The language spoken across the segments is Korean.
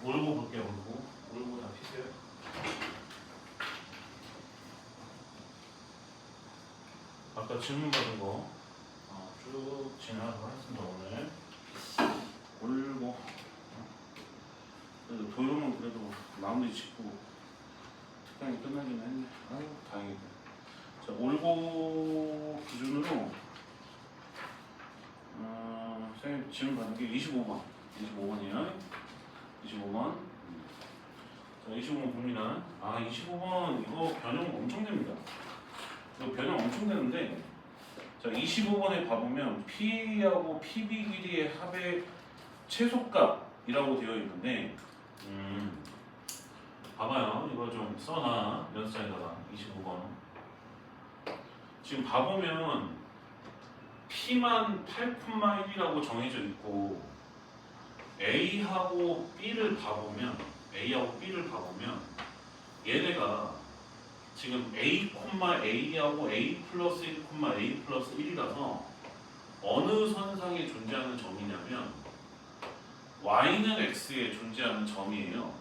올고 볼게요. 올고 다 피세요. 아까 질문 받은 거 쭉 진행하도록 하겠습니다. 오늘 올고 그래도 도형은 그래도 마무리 짓고 특강이 끝나긴 했네. 아유 다행이다. 자, 올고 기준으로 선생님 질문 받은 게 25번이에요. 25번. 자, 25번 봅니다. 25번 이거 변형 엄청 됩니다. 이거 변형 엄청 되는데, 자, 25번에 봐보면 P하고 PB 길이의 합의 최소값이라고 되어 있는데, 봐봐요. 이거 좀 써놔. 연습장에다가 25번. 지금 봐보면 P만 8,1이라고 정해져 있고, A하고 B를 봐보면 얘네가 지금 A,A하고 A 플러스 1, A 플러스 1이라서 어느 선상에 존재하는 점이냐면 Y는 X에 존재하는 점이에요.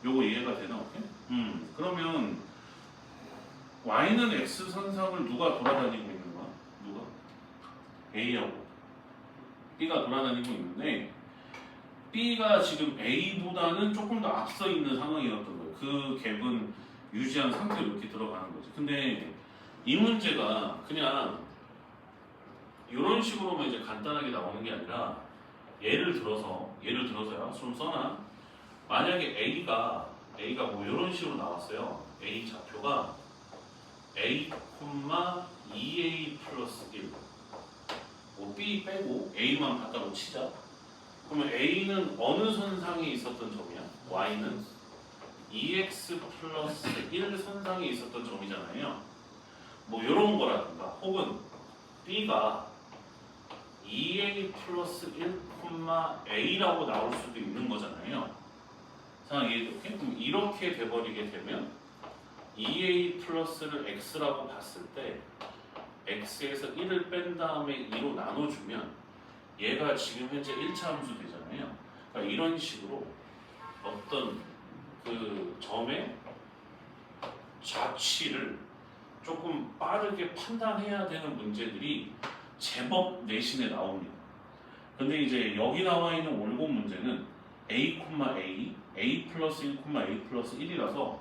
요거 이해가 되나? 오케이? 그러면 Y는 X 선상을 누가 돌아다니고 있는 거야? 누가? A하고 B가 돌아다니고 있는데, B가 지금 A보다는 조금 더 앞서 있는 상황이었던 거예요. 그 갭은 유지한 상태로 이렇게 들어가는 거지. 근데 이 문제가 그냥 이런 식으로만 이제 간단하게 나오는 게 아니라, 예를 들어서야 좀 써놔. 만약에 A가 뭐 이런 식으로 나왔어요. A 좌표가 A, 2A 플러스 1. 뭐 B 빼고 A만 갖다고 치자. 그러면 A는 어느 선상에 있었던 점이야? Y는 2x 플러스 1 선상에 있었던 점이잖아요. 뭐 이런 거라든가, 혹은 B가 2a 플러스 1, a라고 나올 수도 있는 거잖아요. 상황 이해돼? 그럼 이렇게 돼버리게 되면 2a 플러스를 x라고 봤을 때 x에서 1을 뺀 다음에 2로 나눠주면 얘가 지금 현재 1차 함수 되잖아요. 그러니까 이런 식으로 어떤 그 점의 좌치를 조금 빠르게 판단해야 되는 문제들이 제법 내신에 나옵니다. 근데 이제 여기 나와 있는 올고 문제는 A, A 플러스 1, A 플러스 1이라서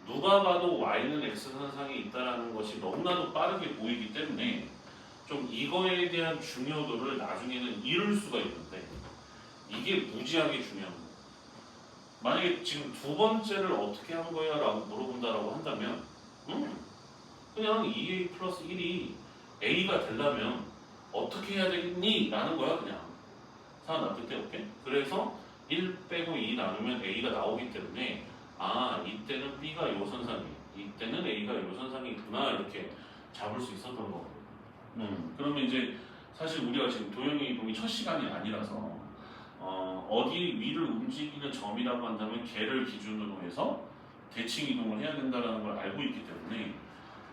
누가 봐도 Y는 X선상에 있다는 것이 너무나도 빠르게 보이기 때문에 좀 이거에 대한 중요도를 나중에는 잃을 수가 있는데, 이게 무지하게 중요한 거예요. 만약에 지금 두 번째를 어떻게 한 거야? 라고 물어본다라고 한다면 그냥 2A 플러스 1이 A가 되려면 어떻게 해야 되겠니? 라는 거야 그냥. 상황 납득 때 오케이? 그래서 1 빼고 2 나누면 A가 나오기 때문에 이때는 B가 요 선상이, 이때는 A가 요 선상이 있구나, 이렇게 잡을 수 있었던 거거든요. 그러면 이제 사실 우리가 지금 도형의 이동이 첫 시간이 아니라서 어디 위를 움직이는 점이라고 한다면 걔를 기준으로 해서 대칭 이동을 해야 된다는 걸 알고 있기 때문에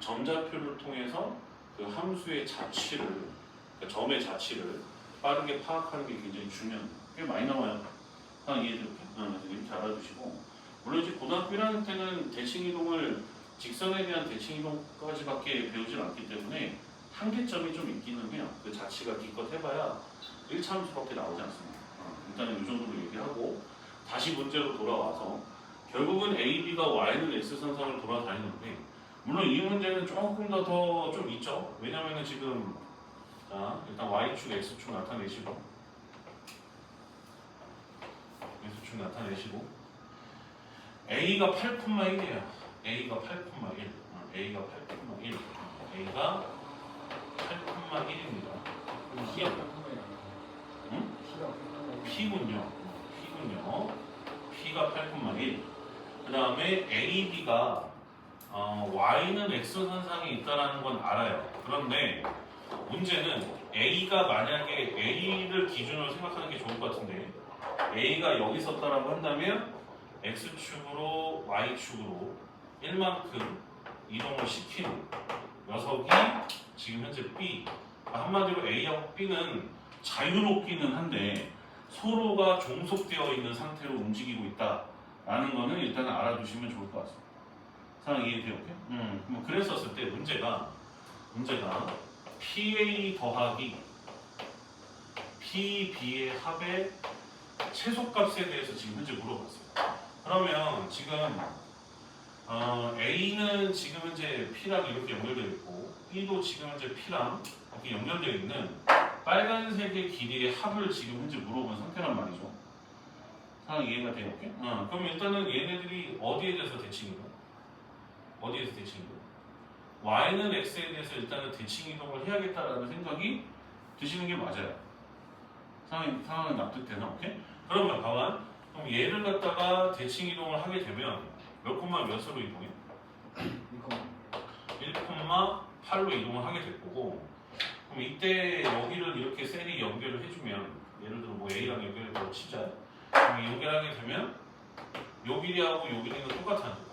점좌표를 통해서 그 함수의 자취를, 그러니까 점의 자취를 빠르게 파악하는 게 굉장히 중요해요. 꽤 많이 나와요. 이해될게? 이렇게 알아두시고, 물론 이제 고등학교 1학년 때는 대칭 이동을 직선에 대한 대칭 이동까지밖에 배우질 않기 때문에 한계점이 좀 있기는 해요. 그 자취가 기껏 해봐야 1차 함수밖에 나오지 않습니다. 일단은 이 정도로 얘기하고 다시 문제로 돌아와서 결국은 A, B가 Y는 X선상을 돌아다니는데, 물론 이 문제는 조금 더 좀 있죠. 왜냐면은 지금 일단 Y축, X축 나타내시고 A가 8,1이에요. A가 8,1. A가 8,1. A가 8,1입니다. P군요. P가 8,1. 그 다음에 A, B가 Y는 X선상에 있다는 건 알아요. 그런데 문제는 A가 만약에 A를 기준으로 생각하는 게 좋을 것 같은데, A가 여기 있었다라고 한다면 X축으로 Y축으로 1만큼 이동을 시키는 녀석이 지금 현재 B. 한마디로 A하고 B는 자유롭기는 한데 서로가 종속되어 있는 상태로 움직이고 있다라는 거는 일단 알아두시면 좋을 것 같습니다. 상황 이해돼요? 그럼 그랬었을 때 문제가 PA 더하기 PB의 합의 최소값에 대해서 지금 현재 물어봤어요. 그러면 지금 A는 지금 현재 P랑 이렇게 연결되어 있고 B도 지금 현재 P랑 이렇게 연결되어 있는 빨간색의 길이의 합을 지금 현재 물어본 상태란 말이죠. 상황 이해가 돼요? 그럼 일단은 얘네들이 어디에 대해서 대칭이고 어디에서 대칭이고 Y는 X에 대해서 일단은 대칭 이동을 해야겠다라는 생각이 드시는 게 맞아요. 상황은 납득되나? 오케이? 그러면 봐봐. 그럼 얘를 갖다가 대칭 이동을 하게 되면 몇 콤마 몇으로 이동해? 1,8로 이동을 하게 될 거고 그럼 이때 여기를 이렇게 셀이 연결을 해주면 예를 들어 뭐 A랑 연결해서 치자 그럼 연결하게 되면 요 길이하고 요 길이는 똑같아요.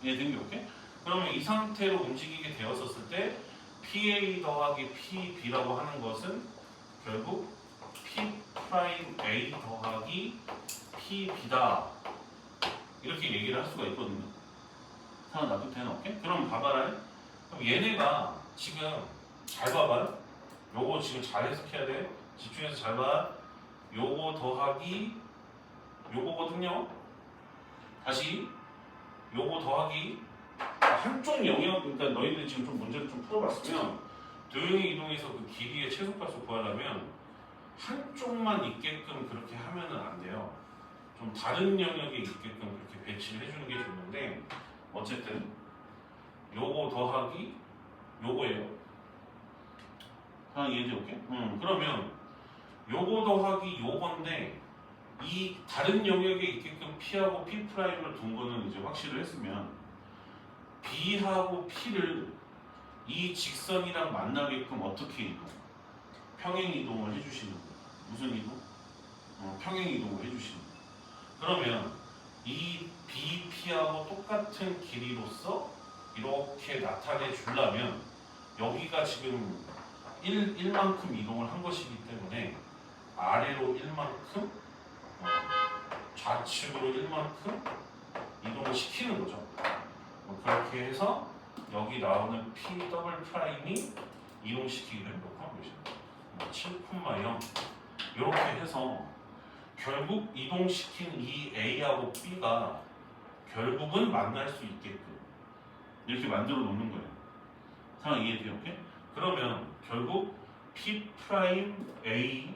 얘 오케이? 그러면 이 상태로 움직이게 되었었을 때 PA 더하기 PB라고 하는 것은 결국 P'A 더하기 PB다 이렇게 얘기를 할 수가 있거든요. 상황 납득되나? 오케이? 그럼 봐봐라. 그럼 얘네가 지금 잘 봐봐요. 요거 지금 잘 해석해야 돼. 집중해서 잘 봐. 요거 더하기 요거거든요. 다시 요거 더하기 한쪽 영역, 그러니까 너희들이 지금 좀 문제를 좀 풀어봤으면 도형의 이동에서 그 길이의 최소값을 구하려면 한쪽만 있게끔 그렇게 하면은 안 돼요. 좀 다른 영역에 있게끔 그렇게 배치를 해주는 게 좋은데 어쨌든 요거 더하기 요거예요. 이해돼 오케이? 그러면 요거 더하기 요건데 이 다른 영역에 있게끔 P하고 P'을 둔 거는 이제 확실을 했으면 B하고 P를 이 직선이랑 만나게끔 어떻게 이동? 평행 이동을 해주시는 거예요. 무슨 이동? 평행 이동을 해주시는 거예요. 그러면 이 B, P하고 똑같은 길이로서 이렇게 나타내 주려면 여기가 지금 1만큼 이동을 한 것이기 때문에 아래로 1만큼 좌측으로 1만큼 이동을 시키는 거죠. 그렇게 해서 여기 나오는 P 더블 프라임이 이동시키게 된 것과 몇이야? 7,0 이렇게 해서 결국 이동시킨 이 A하고 B가 결국은 만날 수 있게끔 이렇게 만들어 놓는 거예요. 상황 이해돼요? 오케이? 그러면 결국 P 프라임 A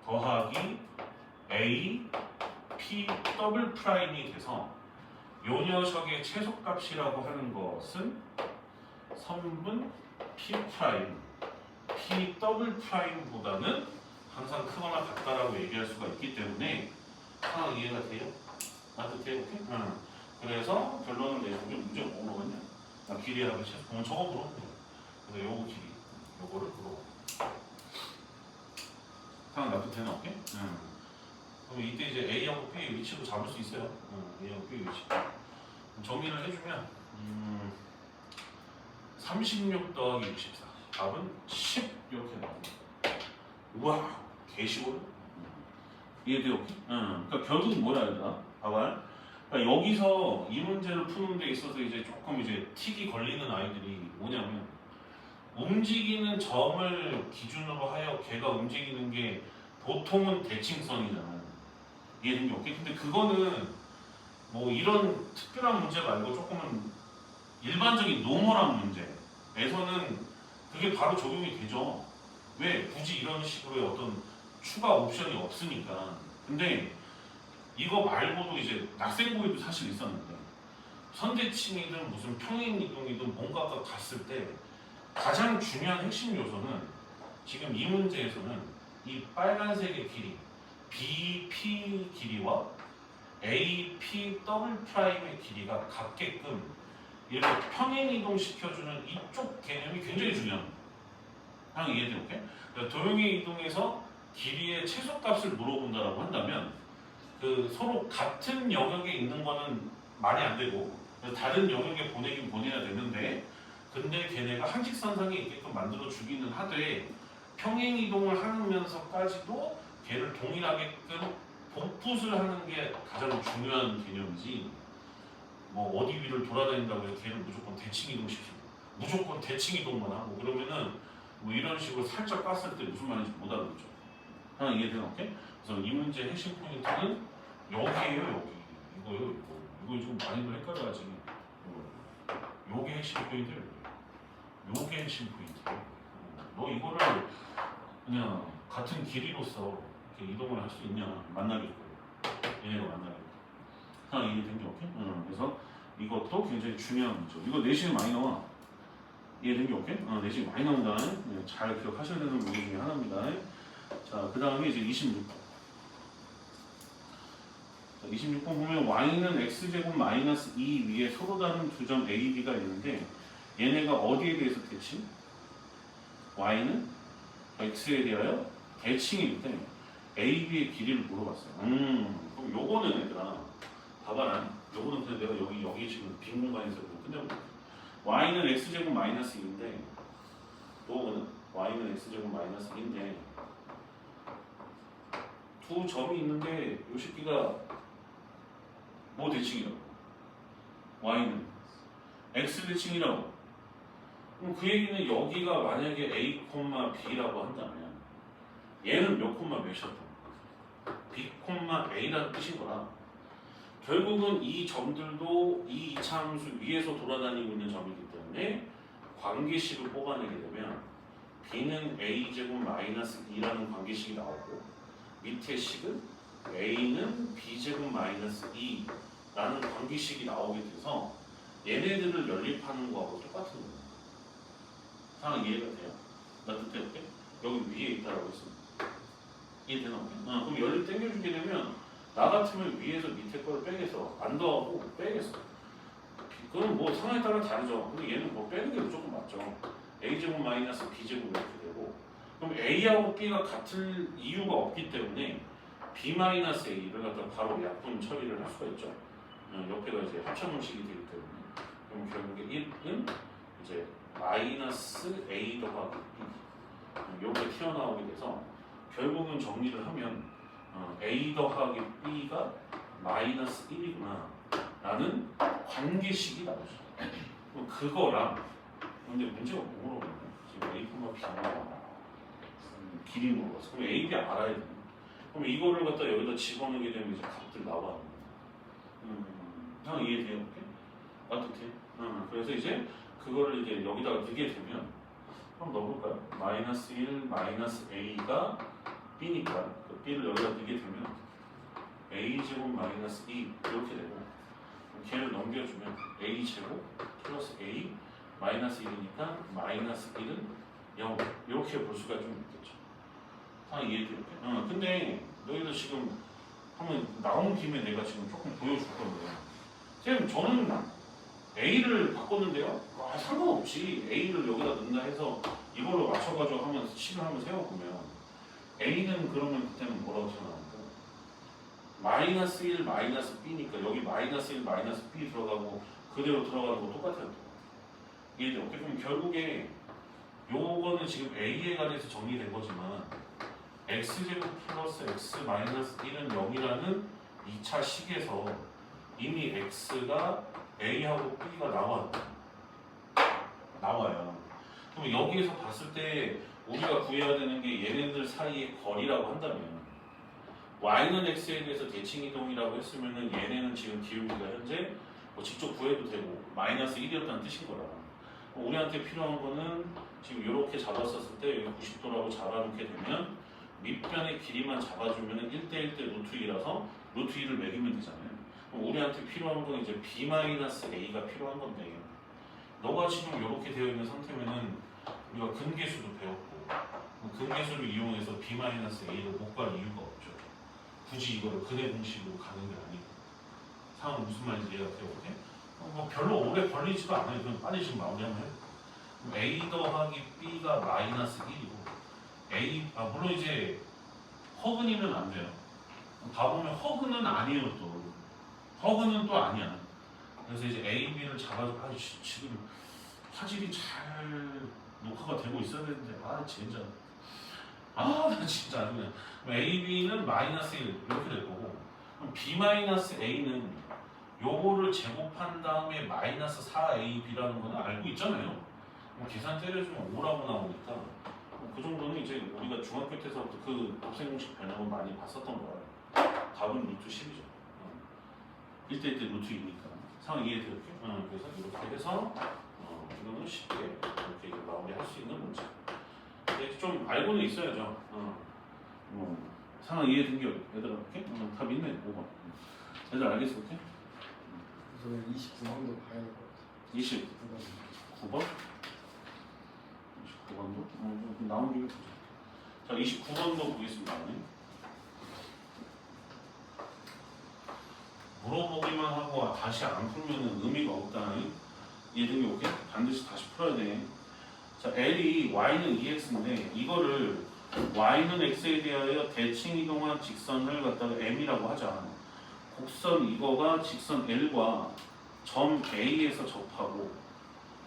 더하기 A P 더블 프라임이 돼서 요 녀석의 최소값이라고 하는 것은 선분 P 프라임 P 더블 프라임보다는 항상 크거나 같다라고 얘기할 수가 있기 때문에 상황 이해가 돼요? 납득돼요? 오케이? 그래서 결론은 내보면 문제가 뭐겠냐? 길이하고 최소 저거 물어보면 돼요. 그래서 요거 길이 요거를 물어보고 상황 납득되나? 오케이? 그럼 이때 이제 A하고 B의 위치도 잡을 수 있어요. A하고 B의 위치. 정리를 해주면 36 더하기 64 답은 10 이렇게 나옵니다. 우와 개시골. 이해돼요? 그러니까 결국은 뭐라 해야 되나? 봐봐. 그러니까 여기서 이 문제를 푸는 데 있어서 이제 조금 이제 틱이 걸리는 아이들이 뭐냐면 움직이는 점을 기준으로 하여 걔가 움직이는 게 보통은 대칭선이잖아요. 이해된 게 없게. 근데 그거는 뭐 이런 특별한 문제 말고 조금은 일반적인 노멀한 문제에서는 그게 바로 적용이 되죠. 왜? 굳이 이런 식으로의 어떤 추가 옵션이 없으니까. 근데 이거 말고도 이제 낙생고에도 사실 있었는데 선대칭이든 무슨 평행이동이든 뭔가가 갔을 때 가장 중요한 핵심 요소는 지금 이 문제에서는 이 빨간색의 길이 BP 길이와 AP 더블 프라임의 길이가 같게끔 이렇게 평행 이동시켜주는 이쪽 개념이 굉장히 중요합니다. 형 이해돼요? 오케이? 그러니까 도형의 이동에서 길이의 최소값을 물어본다라고 한다면 그 서로 같은 영역에 있는 거는 말이 안 되고 다른 영역에 보내긴 보내야 되는데 그 근데 걔네가 한직선상에 있게끔 만들어 주기는 하되 평행 이동을 하면서까지도 걔를 동일하게끔 복붙을 하는 게 가장 중요한 개념이지. 뭐 어디 위를 돌아다닌다고 해서 걔를 무조건 대칭 이동시키고 무조건 대칭 이동만 하고 그러면은 뭐 이런 식으로 살짝 깠을 때 무슨 말인지 못 알아듣죠. 하나 이해되나? 오케이? 그래서 이 문제의 핵심 포인트는 여기에요, 여기. 이거요, 이거 좀 많이들 헷갈려가지. 요게 핵심 포인트예요. 요게 핵심 포인트예요. 너 이거를 그냥 같은 길이로서 이렇게 이동을 할 수 있냐? 만나겠고 얘네가 만나겠고. 하나 이해된 게 오케이? 그래서 이것도 굉장히 중요한 문제. 이거 내신에 많이 나와. 이해된 게 오케이? 내신에 많이 나온다. 네, 잘 기억하셔야 되는 문제 중에 하나입니다. 자, 그 다음에 이제 26번. 26번 보면 y는 x제곱 마이너스 2 위에 서로 다른 두 점 a, b가 있는데 얘네가 어디에 대해서 대칭? y는 x에 대하여 대칭이기 때문에 a, b의 길이를 물어봤어요. 그럼 요거는 얘들아 봐봐라. 요거는 그냥 내가 여기 지금 빈 공간에서 끝내볼게. y는 x제곱 마이너스 2인데 요거는 y는 x제곱 마이너스 2인데 두 점이 있는데 요 새끼가 뭐 대칭이라고? y는 x 대칭이라고. 그럼 그 얘기는 여기가 만약에 a, b라고 한다면 얘는 몇 콤마 몇이었던 거야? b, a라는 뜻인 거라. 결국은 이 점들도 이 이차함수 위에서 돌아다니고 있는 점이기 때문에 관계식을 뽑아내게 되면 b는 a제곱 마이너스 2라는 관계식이 나오고 밑에 식은 a는 b제곱 마이너스 2라는 관계식이 나오게 돼서 얘네들을 연립하는 거하고 똑같은 거예요. 상황 이해가 돼요? 나 뜻해볼게. 여기 위에 있다라고 했습니다. 이해되나? 그럼 연립 당겨주게 되면 나 같으면 위에서 밑에 거를 빼겠어. 안 더하고 빼겠어. 그건 뭐 상황에 따라 다르죠. 근데 얘는 뭐 빼는 게 무조건 맞죠. a제곱 마이너스 b제곱 이렇게 되고 그럼 a하고 b가 같을 이유가 없기 때문에 b 마이너스 a를 갖다 바로 약분 처리를 할 수가 있죠. 옆에가 이제 합창공식이 되기 때문에 그럼 결국에 1은 이제 마이너스 a 더하기 b 요게 튀어나오게 돼서 결국은 정리를 하면 a 더하기 b가 마이너스 1이구나 라는 관계식이 나오죠. 그럼 그거랑 근데 문제가 뭐라고 그러냐 지금 a, b가 길이 물어봤어. 그럼 a, b 알아야 돼. 그럼 이거를 갖다 여기다 집어넣게 되면 이제 값들 나와. 이해돼요? 어떻게? 그래서 이제 그거를 이제 여기다가 넣게 되면 한번 넣어볼까요? 마이너스 1 마이너스 a가 b니까 그 b를 여기다 넣게 되면 a제곱 마이너스 2 이렇게 되고 걔를 넘겨주면 a제곱 플러스 a 마이너스 1이니까 마이너스 1은 0 이렇게 볼 수가 좀 있겠죠. 이해돼요? 근데 너희들 지금 한번 나온 김에 내가 지금 조금 보여줄 건데 선생님 저는 A를 바꿨는데요? 상관없이 A를 여기다 넣는다 해서 이걸로 맞춰가지고 하면 식을 한번 세워보면 A는 그러면 그때는 뭐라고 튀어나오고 마이너스 1 마이너스 B니까 여기 마이너스 1 마이너스 B 들어가고 그대로 들어가는 거 똑같아요. 이해돼요? 그럼 결국에 요거는 지금 A에 관해서 정리된 거지만 x제곱 플러스 x 마이너스 1은 0이라는 2차 식에서 이미 x가 a하고 b가 나와요. 그럼 여기에서 봤을 때 우리가 구해야 되는 게 얘네들 사이의 거리라고 한다면 y는 x에 대해서 대칭이동이라고 했으면은 얘네는 지금 기울기가 현재 뭐 직접 구해도 되고 마이너스 1이었다는 뜻인 거라. 우리한테 필요한 거는 지금 이렇게 잡았었을 때 여기 90도라고 잡아놓게 되면 밑변의 길이만 잡아주면 1대1대 루트 2라서 루트 2를 매기면 되잖아요. 그럼 우리한테 필요한 건 이제 b-a가 필요한 건데 너가 지금 이렇게 되어 있는 상태면은 우리가 근계수도 배웠고 근계수를 이용해서 b-a를 못 구할 이유가 없죠. 굳이 이거를 근의 공식으로 가는 게 아니고 상황은 무슨 말인지 이해가 돼요? 뭐 별로 오래 걸리지도 않아요. 그럼 빨리 지금 마무리하면 해요. a 더하기 b가 마이너스 1이고 물론 이제 허근이면 안 돼요. 봐보면 허근은 아니에요 또. 허근은 또 아니야. 그래서 이제 A, B를 잡아서 지금 화질이 잘 녹화가 되고 있어야 되는데 진짜 나 진짜 아주 그냥 A, B는 마이너스 1 이렇게 될 거고 그럼 B 마이너스 A는 요거를 제곱한 다음에 마이너스 4A, B라는 거는 알고 있잖아요. 계산 때려주면 5라고 나오니까 그 정도는 이제 우리가 중학교 때서부터 그 곱셈 공식 변형을 많이 봤었던 거예요. 답은 루트 10이죠. 1대1 때 루트 2니까 상황 이해되었죠? 그래서 이렇게 해서 이거는 쉽게 이렇게 마무리할 수 있는 문제. 좀 알고는 있어야죠. 상황 이해된 게 얘들아, 오케이? 답 있네, 5번. 얘들 알겠어, 오케이? 저는 29번도 봐야 될 것 같아요. 29번? 29번도? 나온 김에 보자. 자, 29번도 보겠습니다. 물어보기만 하고 다시 안 풀면 의미가 없다. 이해된 게 오케이? 반드시 다시 풀어야 돼. 자, L이 Y는 2X인데 이거를 Y는 X에 대하여 대칭 이동한 직선을 갖다가 M이라고 하자. 곡선 이거가 직선 L과 점 A에서 접하고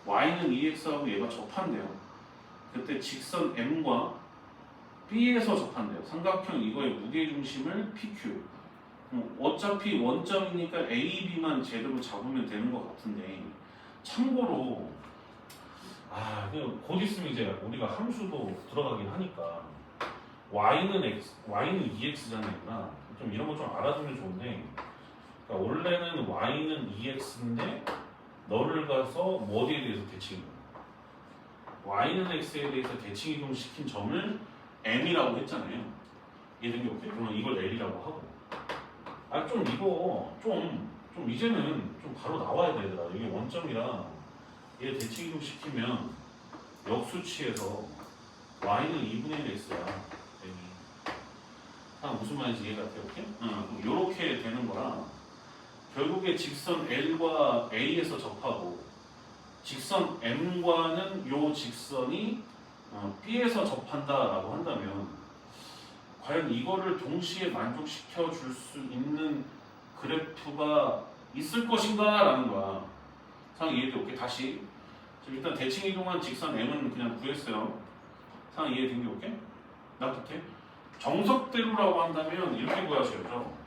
Y는 2X하고 얘가 접한대요. 그때 직선 M과 B에서 접한대요. 삼각형 이거의 무게중심을 PQ. 어차피 원점이니까 A, B만 제대로 잡으면 되는 것 같은데 참고로 곧 있으면 이제 우리가 함수도 들어가긴 하니까 Y는 2X잖아요. 좀 이런 거 좀 알아두면 좋은데 그러니까 원래는 Y는 2X인데 너를 가서 뭐 어디에 대해서 대칭 Y는 X에 대해서 대칭 이동시킨 점을 M이라고 했잖아요. 이해된 게 오케이? 그러면 이걸 L이라고 하고 좀 이거 좀 이제는 좀 바로 나와야 돼 얘들아. 이게 원점이라 얘 대칭 이동시키면 역수치에서 Y는 2분의 1 X야. 무슨 말인지 이해가 돼? 오케이? 요렇게 되는 거라 결국에 직선 L과 A에서 접하고 직선 M과는 요 직선이 B에서 접한다라고 한다면 과연 이거를 동시에 만족시켜 줄 수 있는 그래프가 있을 것인가? 라는 거야. 상황 이해돼? 오케이? 다시 일단 대칭 이동한 직선 M은 그냥 구했어요. 상황 이해된 게 오케이? 나부터 정석대로라고 한다면 이렇게 구하셔야죠.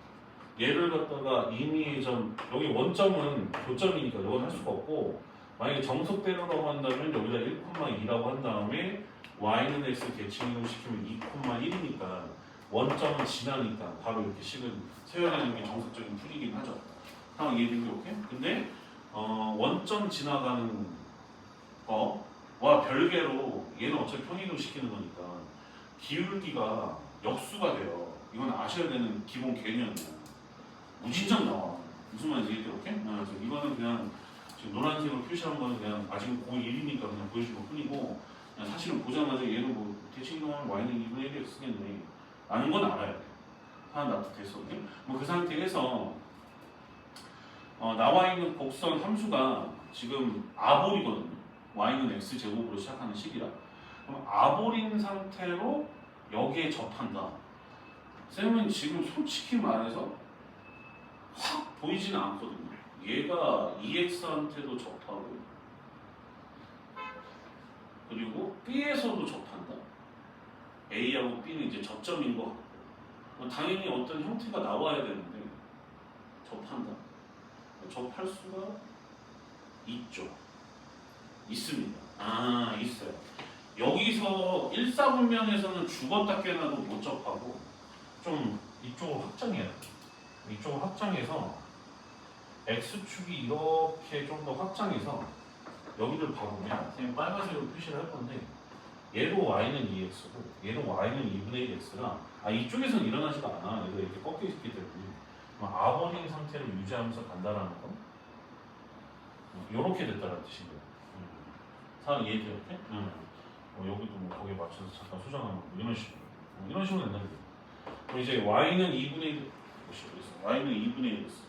얘를 갖다가 임의의 점, 여기 원점은 교점이니까 이건 할 수가 없고 만약에 정석대로라고 한다면 여기다 1,2라고 한 다음에 y는 x 대칭 이동시키면 2,1이니까 원점은 지나니까 바로 이렇게 식을 세워야 되는 게 정석적인 풀이긴 하죠. 상황 이해된 게 오케이? 근데 원점 지나가는 거와 별개로 얘는 어차피 평이동 시키는 거니까 기울기가 역수가 돼요. 이건 아셔야 되는 기본 개념이야. 무진장 나와. 무슨 말인지 이해돼? 오케이? 그래서 이거는 그냥 지금 노란색으로 표시한 거는 그냥 아직 고1이니까 그냥 보여주는 것 뿐이고 그냥 사실은 보자마자 얘는 뭐 대칭 이동하면 y는 2분의 1이 쓰겠네 라는 건 알아야 돼. 하나 납득됐어. 오케이? 뭐 그 상태에서 나와 있는 곡선 함수가 지금 아볼이거든요. y는 x제곱으로 시작하는 식이라. 그럼 아볼인 상태로 여기에 접한다. 쌤은 지금 솔직히 말해서 확 보이지는 않거든요. 얘가 EX한테도 접하고 그리고 B에서도 접한다. A하고 B는 이제 접점인 것 같고 당연히 어떤 형태가 나와야 되는데 접한다. 접할 수가 있죠. 있습니다. 있어요. 여기서 일사분면에서는 죽었다 깨나도 못 접하고 좀 이쪽을 확장해야 돼. 이쪽을 확장해서 X축이 이렇게 좀 더 확장해서 여기를 봐보면 그냥 빨간색으로 표시를 할 건데 얘도 Y는 2X고 얘도 Y는 2분의 1X라 이쪽에서는 일어나지가 않아. 얘가 이렇게 꺾여 있기 때문에 아버님 상태를 유지하면서 간다라는 건 이렇게 됐다는 뜻인 거예요. 사람 이해돼요? 이렇게? 여기도 뭐 거기에 맞춰서 잠깐 수정하는 거 이런 식으로 이런 식으로 된다는 거예요. 그럼 이제 Y는 2분의 1 Y는 2분의 1 됐어.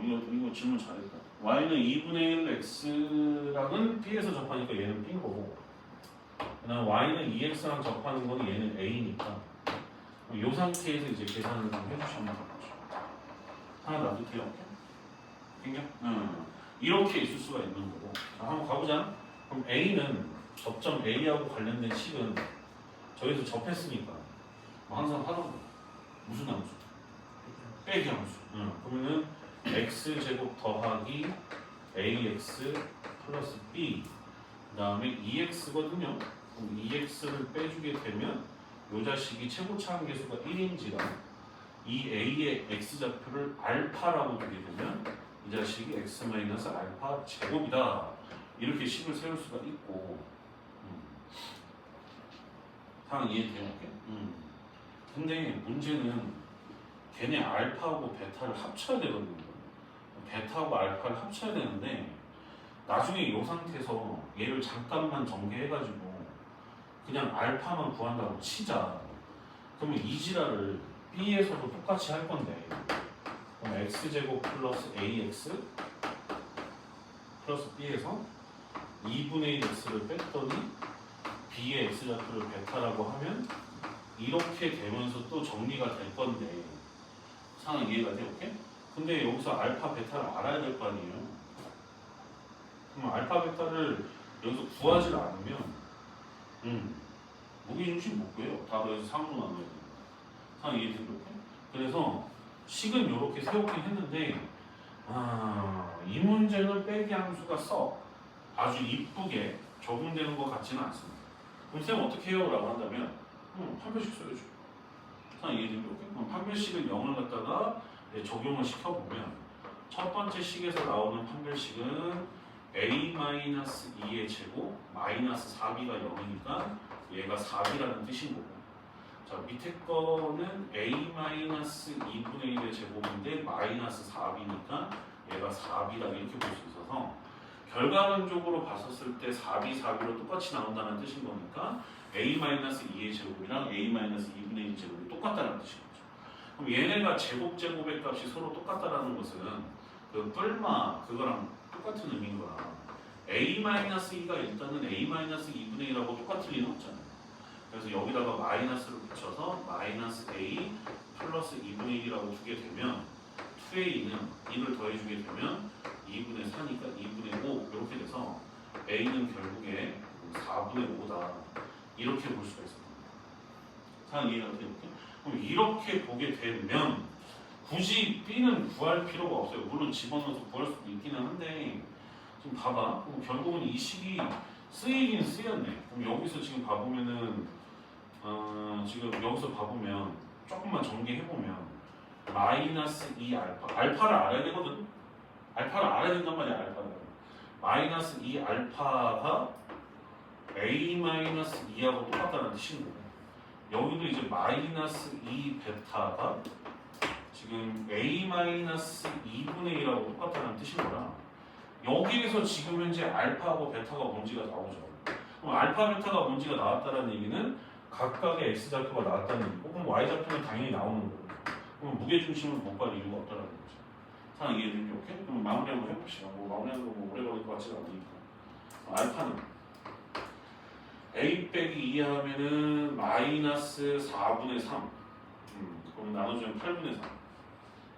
이거 질문 잘했다. Y는 2분의 1 X랑은 B에서 접하니까 얘는 B인 거고 그다음 Y는 2X랑 접하는 건 얘는 A니까 이 상태에서 이제 계산을 좀 해주시면 되죠. 하나 놔둘게요. 그냥? 이렇게 있을 수가 있는 거고. 자, 한번 가보자. 그럼 A는 접점 A하고 관련된 식은 저기서 접했으니까 뭐 항상 하던 거. 무슨 함수? 빼기 함수. 그러면은 x제곱 더하기 ax 플러스 b 그 다음에 2x거든요. 그럼 2x를 빼주게 되면 이 자식이 최고차 함계수가 1인지라 이 a의 x좌표를 알파라고 두게 되면 이 자식이 x 마이너스 알파 제곱이다. 이렇게 식을 세울 수가 있고 상황 이해돼요? 근데 문제는 걔네 알파하고 베타를 합쳐야 되거든요. 베타하고 알파를 합쳐야 되는데 나중에 이 상태에서 얘를 잠깐만 전개해가지고 그냥 알파만 구한다고 치자. 그러면 이 지랄을 B에서도 똑같이 할 건데 그럼 x제곱 플러스 ax 플러스 b에서 2분의 1 x를 뺐더니 b의 x좌표를 베타라고 하면 이렇게 되면서 또 정리가 될 건데 상황 이해가 돼요? 오케이? 근데 여기서 알파 베타를 알아야 될 거 아니에요? 그럼 알파 베타를 여기서 구하지 않으면 무게중심 못 구해요. 다 더해서 3으로 나눠야 돼요. 상황 이해되죠? 그래서 식은 이렇게 세우긴 했는데 이 문제는 빼기 함수가 아주 이쁘게 적용되는 것 같지는 않습니다. 그럼 쌤 어떻게 해요? 라고 한다면 판별식 써야죠. 상황 이해되죠? 그럼 판별식은 0을 갖다가 적용을 시켜보면 첫 번째 식에서 나오는 판별식은 a-2의 제곱 마이너스 4b가 0이니까 얘가 4b라는 뜻인 거고 자 밑에 거는 a-2분의 1의 제곱인데 마이너스 4b니까 얘가 4b다 이렇게 볼 수 있어서 결과론적으로 봤었을 때 4b, 4b로 똑같이 나온다는 뜻인 거니까 a-2의 제곱이랑 a-2분의 1 제곱이 똑같다는 뜻인 거죠. 그럼 얘네가 제곱의 값이 서로 똑같다라는 것은 그 뿔마 그거랑 똑같은 의미인 거라 a-2가 일단은 a-2분의 1하고 똑같을 리는 없잖아요. 그래서 여기다가 마이너스를 붙여서 마이너스 a 플러스 2분의 1이라고 두게 되면 2a는 2를 더해주게 되면 2분의 4니까 2분의 5 이렇게 돼서 a는 결국에 4분의 5다 이렇게 볼 수가 있습니다. 상황 이해가 돼요? 그럼 이렇게 보게 되면 굳이 b는 구할 필요가 없어요. 물론 집어넣어서 구할 수도 있기는 한데 지금 봐봐. 그럼 결국은 이 식이 쓰이긴 쓰였네. 그럼 여기서 지금 봐보면은 지금 여기서 봐보면 조금만 정리해보면 마이너스 2 알파를 알아야 되거든. 알파를 알아야 된단 말이야. 알파를 마이너스 2 알파가 a-2하고 똑같다는 뜻인 거고 여기도 이제 마이너스 2 베타가 지금 a-2분의 1하고 똑같다는 뜻인 거라 여기에서 지금 현재 알파하고 베타가 뭔지가 나오죠. 그럼 알파, 베타가 뭔지가 나왔다는 얘기는 각각의 x좌표가 나왔다는 얘기고 그럼 y좌표는 당연히 나오는 거고 그럼 무게중심을 못 갈 이유가 없다는 거죠. 상황 이해되는지 오케이? 그럼 마무리 한번 해봅시다. 마무리하는 거 오래 걸릴 것 같지가 않으니까 알파는 a 빼기 2 하면은 마이너스 4분의 3 그럼 나눠주면 8분의 3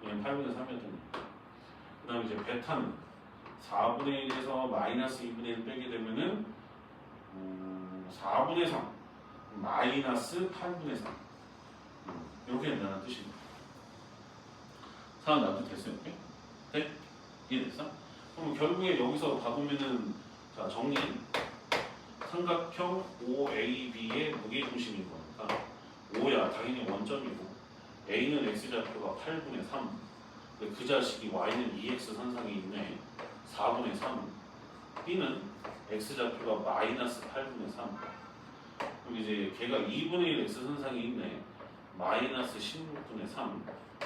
얘는 8분의 3이었더니 그 다음에 이제 베타는 4분의 1에서 마이너스 2분의 1 빼게 되면은 4분의 3 마이너스 8분의 3 이렇게 된다는 뜻입니다. 상황 나도 됐어요? 오케이? 네? 이해됐어? 그럼 결국에 여기서 봐보면은 자 정리 삼각형 OAB의 무게중심인 거니까 O야 당연히 원점이고 A는 X좌표가 8분의 3 그 자식이 Y는 2X 선상에 있네 4분의 3 B는 X좌표가 마이너스 8분의 3 그럼 이제 걔가 2분의 1 X 선상에 있네 마이너스 16분의 3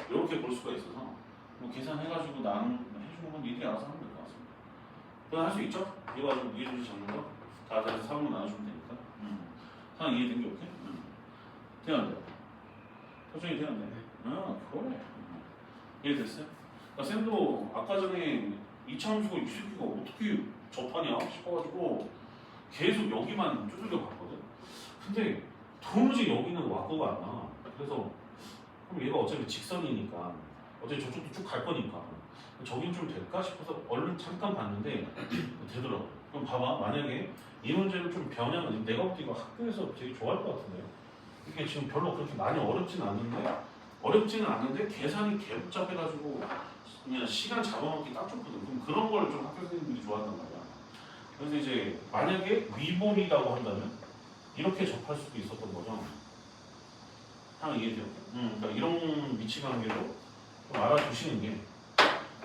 이렇게 볼 수가 있어서 뭐 계산해가지고 해주는 건 니들이 알아서 하면 될 것 같습니다. 그건 할 수 있죠? 이거 가지고 무게중심 잡는 거 다 다시 3으로 나눠주면 되니까 상황 이해된 게 오케이? 되는데 표정이 되는데 그래 이해됐어요? 그러니까 쌤도 아까 전에 이차함수가 이 새끼가 어떻게 접하냐 싶어가지고 계속 여기만 두들겨 봤거든. 근데 도무지 여기는 와꾸가 안 나. 그래서 그럼 얘가 어차피 직선이니까 어차피 저쪽도 쭉 갈 거니까 저긴 좀 될까 싶어서 얼른 잠깐 봤는데 되더라고. 그럼 봐봐. 만약에 이 문제를 좀 변형은 내가 볼 때 이거 학교에서 되게 좋아할 것 같은데요. 이게 지금 별로 그렇게 많이 어렵지는 않는데 계산이 개 복잡해가지고 그냥 시간 잡아먹기 딱 좋거든. 그럼 그런 걸 좀 학교 선생님들이 좋아한단 말이야. 그래서 이제 만약에 위본이라고 한다면 이렇게 접할 수도 있었던 거죠. 하나 이해돼요? 그러니까 이런 위치 관계로 좀 알아두시는 게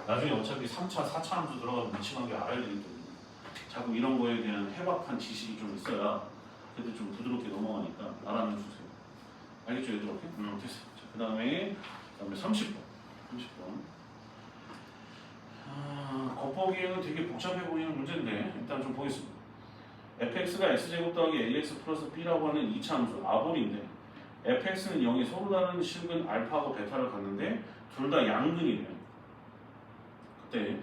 나중에 어차피 3차, 4차 함수 들어가면 위치 관계 알아야 되기 때문에 자꾸 이런 거에 대한 해박한 지식이 좀 있어야 그래도 좀 부드럽게 넘어가니까 알아놔주세요. 알겠죠? 얘들 오케이? 됐어. 자, 그 다음에 30번. 겉보기에는 되게 복잡해 보이는 문제인데 일단 좀 보겠습니다. fx가 x제곱 더하기 ax 플러스 b라고 하는 2차 함수 아볼인데 fx는 0이 서로 다른 실근 알파하고 베타를 갖는데 둘 다 양근이래요. 그때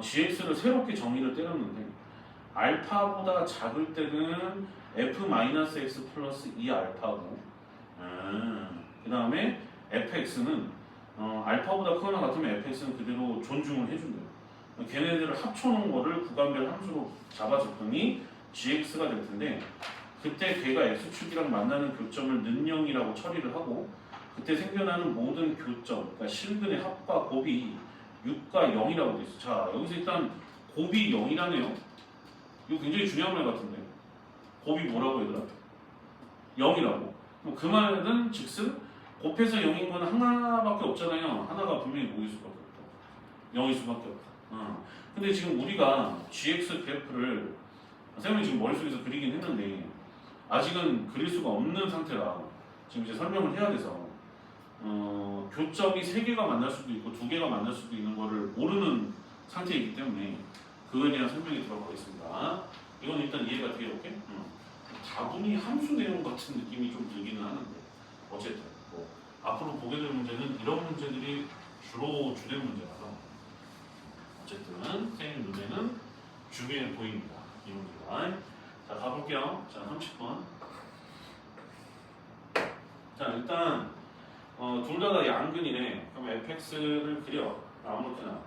gx를 새롭게 정의를 때렸는데 알파보다 작을 때는 f-x 플러스 2알파고 그 다음에 fx는 알파보다 크거나 같으면 fx는 그대로 존중을 해준대요. 걔네들을 합쳐놓은 거를 구간별 함수로 잡아줬더니 gx가 될 텐데 그때 걔가 x축이랑 만나는 교점을 는영이라고 처리를 하고 그때 생겨나는 모든 교점, 그러니까 실근의 합과 곱이 6과 0이라고 돼 있어. 자, 여기서 일단 곱이 0이라네요. 이거 굉장히 중요한 말 같은데. 곱이 뭐라고 얘들아? 0이라고. 그 말은 즉슨 곱해서 0인 건 하나밖에 없잖아요. 하나가 분명히 뭐일 수밖에 없다. 0일 수밖에 없다. 근데 지금 우리가 gx 그래프를 선생님이 지금 머릿속에서 그리긴 했는데 아직은 그릴 수가 없는 상태라 지금 이제 설명을 해야 돼서 교점이 3개가 만날 수도 있고 2개가 만날 수도 있는 거를 모르는 상태이기 때문에 그거에 대한 설명이 들어가겠습니다. 이건 일단 이해가 돼요. 오케이? 다분히 함수 내용 같은 느낌이 좀 들기는 하는데 어쨌든 뭐 앞으로 보게 될 문제는 이런 문제들이 주로 주된 문제라서 어쨌든 선생님 눈에는 중요해 보입니다. 이 문제가. 자, 가볼게요. 자, 30번. 자, 일단 둘 다 양근이네. 그럼 fx를 그려. 아무렇게나.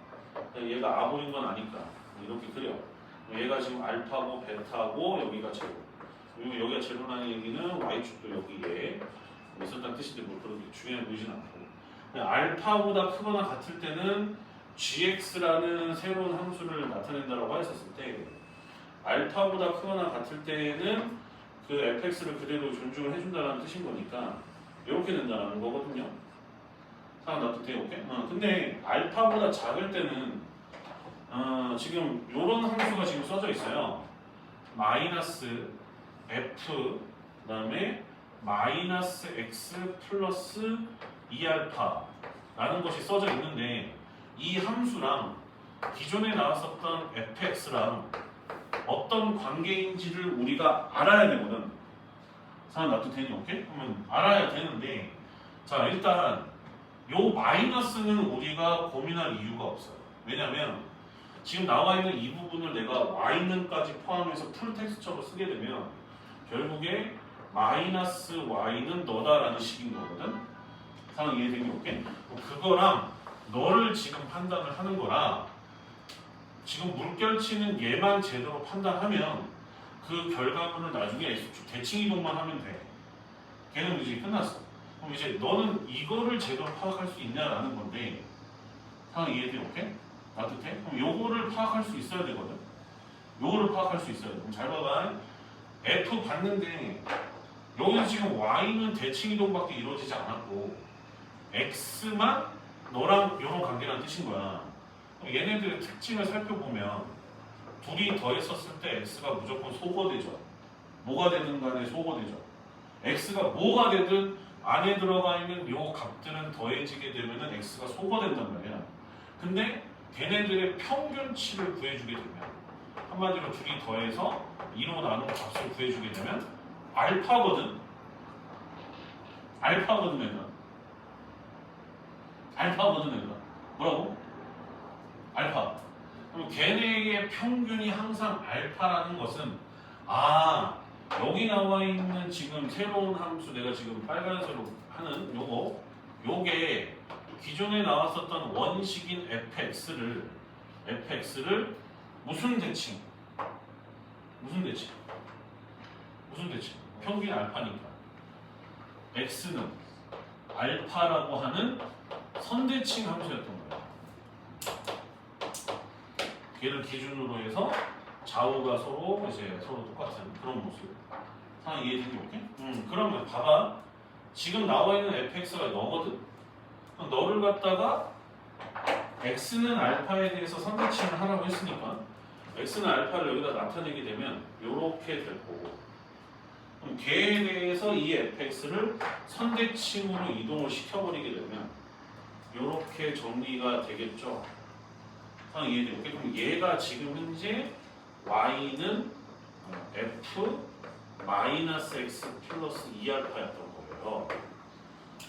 얘가 아볼인 건 아니까 이렇게 그려. 얘가 지금 알파고 베타고 여기가 제로. 그리고 여기가 제로라는 얘기는 y축도 여기에 있었다는 뜻인데 뭐 그렇게 중요해 보이진 않고. 알파보다 크거나 같을 때는 gx라는 새로운 함수를 나타낸다라고 했었을 때 알파보다 크거나 같을 때는 그 fx를 그대로 존중을 해준다는 뜻인 거니까 이렇게 된다는 거거든요. 상황 납득돼요? 오케이? 근데 알파보다 작을 때는 지금 이런 함수가 지금 써져 있어요. 마이너스 f 그 다음에 마이너스 x 플러스 2알파라는 것이 써져 있는데 이 함수랑 기존에 나왔었던 fx랑 어떤 관계인지를 우리가 알아야 되거든. 상황 납득되니? 오케이? 그러면 알아야 되는데 자 일단 요 마이너스는 우리가 고민할 이유가 없어요. 왜냐면 지금 나와 있는 이 부분을 내가 y는까지 포함해서 풀 텍스처로 쓰게 되면 결국에 마이너스 y는 너다라는 식인 거거든. 상황 이해되니? 오케이? 그거랑 너를 지금 판단을 하는 거라 지금 물결치는 얘만 제대로 판단하면 그 결과물을 나중에 X축 대칭 이동만 하면 돼. 걔는 이제 끝났어. 그럼 이제 너는 이거를 제대로 파악할 수 있냐라는 건데 상황 이해돼? 오케이? 납득해? 그럼 요거를 파악할 수 있어야 되거든. 요거를 파악할 수 있어야 돼. 그럼 잘 봐봐. F 봤는데 여기서 지금 Y는 대칭 이동밖에 이루어지지 않았고 X만 너랑 이런 관계라는 뜻인 거야. 얘네들의 특징을 살펴보면 둘이 더했었을 때 X가 무조건 소거되죠. 뭐가 되든 간에 소거되죠. X가 뭐가 되든 안에 들어가 있는 요 값들은 더해지게 되면은 X가 소거된단 말이야. 근데 걔네들의 평균치를 구해주게 되면 한마디로 둘이 더해서 2로 나눈 값을 구해주게 되면 알파거든. 알파거든 얘가. 알파거든 얘가. 뭐라고? 알파. 그럼 걔네의 평균이 항상 알파라는 것은 여기 나와 있는 지금 새로운 함수 내가 지금 빨간색으로 하는 요게 기존에 나왔었던 원식인 fx를 무슨 대칭? 평균 알파니까 x는 알파라고 하는 선대칭 함수였던 거예요. 걔를 기준으로 해서 좌우가 서로 똑같은 그런 모습. 상황 이해되지 오케이? 그러면 봐봐. 지금 나와 있는 fx가 너거든. 그럼 너를 갖다가 x는 알파에 대해서 선대칭을 하라고 했으니까 x는 알파를 여기다 나타내게 되면 이렇게 될 거고. 그럼 걔에 대해서 이 fx를 선대칭으로 이동을 시켜버리게 되면 이렇게 정리가 되겠죠. 상황 이해되고 그럼 얘가 지금 현재 y는 f 마이너스 x 플러스 2알파였던 거예요.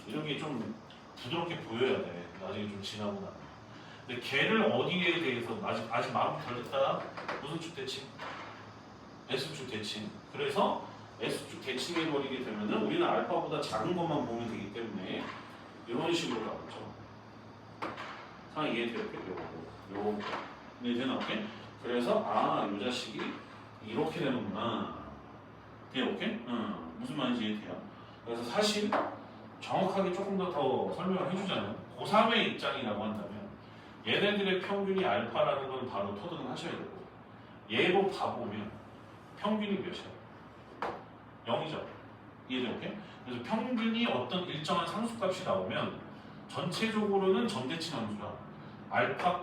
이런 게 좀 부드럽게 보여야 돼. 나중에 좀 지나고 나면. 근데 걔를 어디에 대해서 아직 마음 덜 됐다. 무슨 쭉 대칭? S축 대칭. 그래서 S축 대칭해 버리게 되면은 우리는 알파보다 작은 것만 보면 되기 때문에 이런 식으로 가보죠. 상황 이해돼요? 요거 이해되나? 오케이? 그래서 이 자식이 이렇게 되는구나. 돼? 오케이? 무슨 말인지 이해돼요? 그래서 사실 정확하게 조금 더 설명을 해주자면 고3의 입장이라고 한다면 얘네들의 평균이 알파라는 건 바로 토득을 하셔야 되고 얘로 봐보면 평균이 몇이야? 0이죠. 이해돼? 오케이? 그래서 평균이 어떤 일정한 상수값이 나오면 전체적으로는 전대칭 함수야. 알파,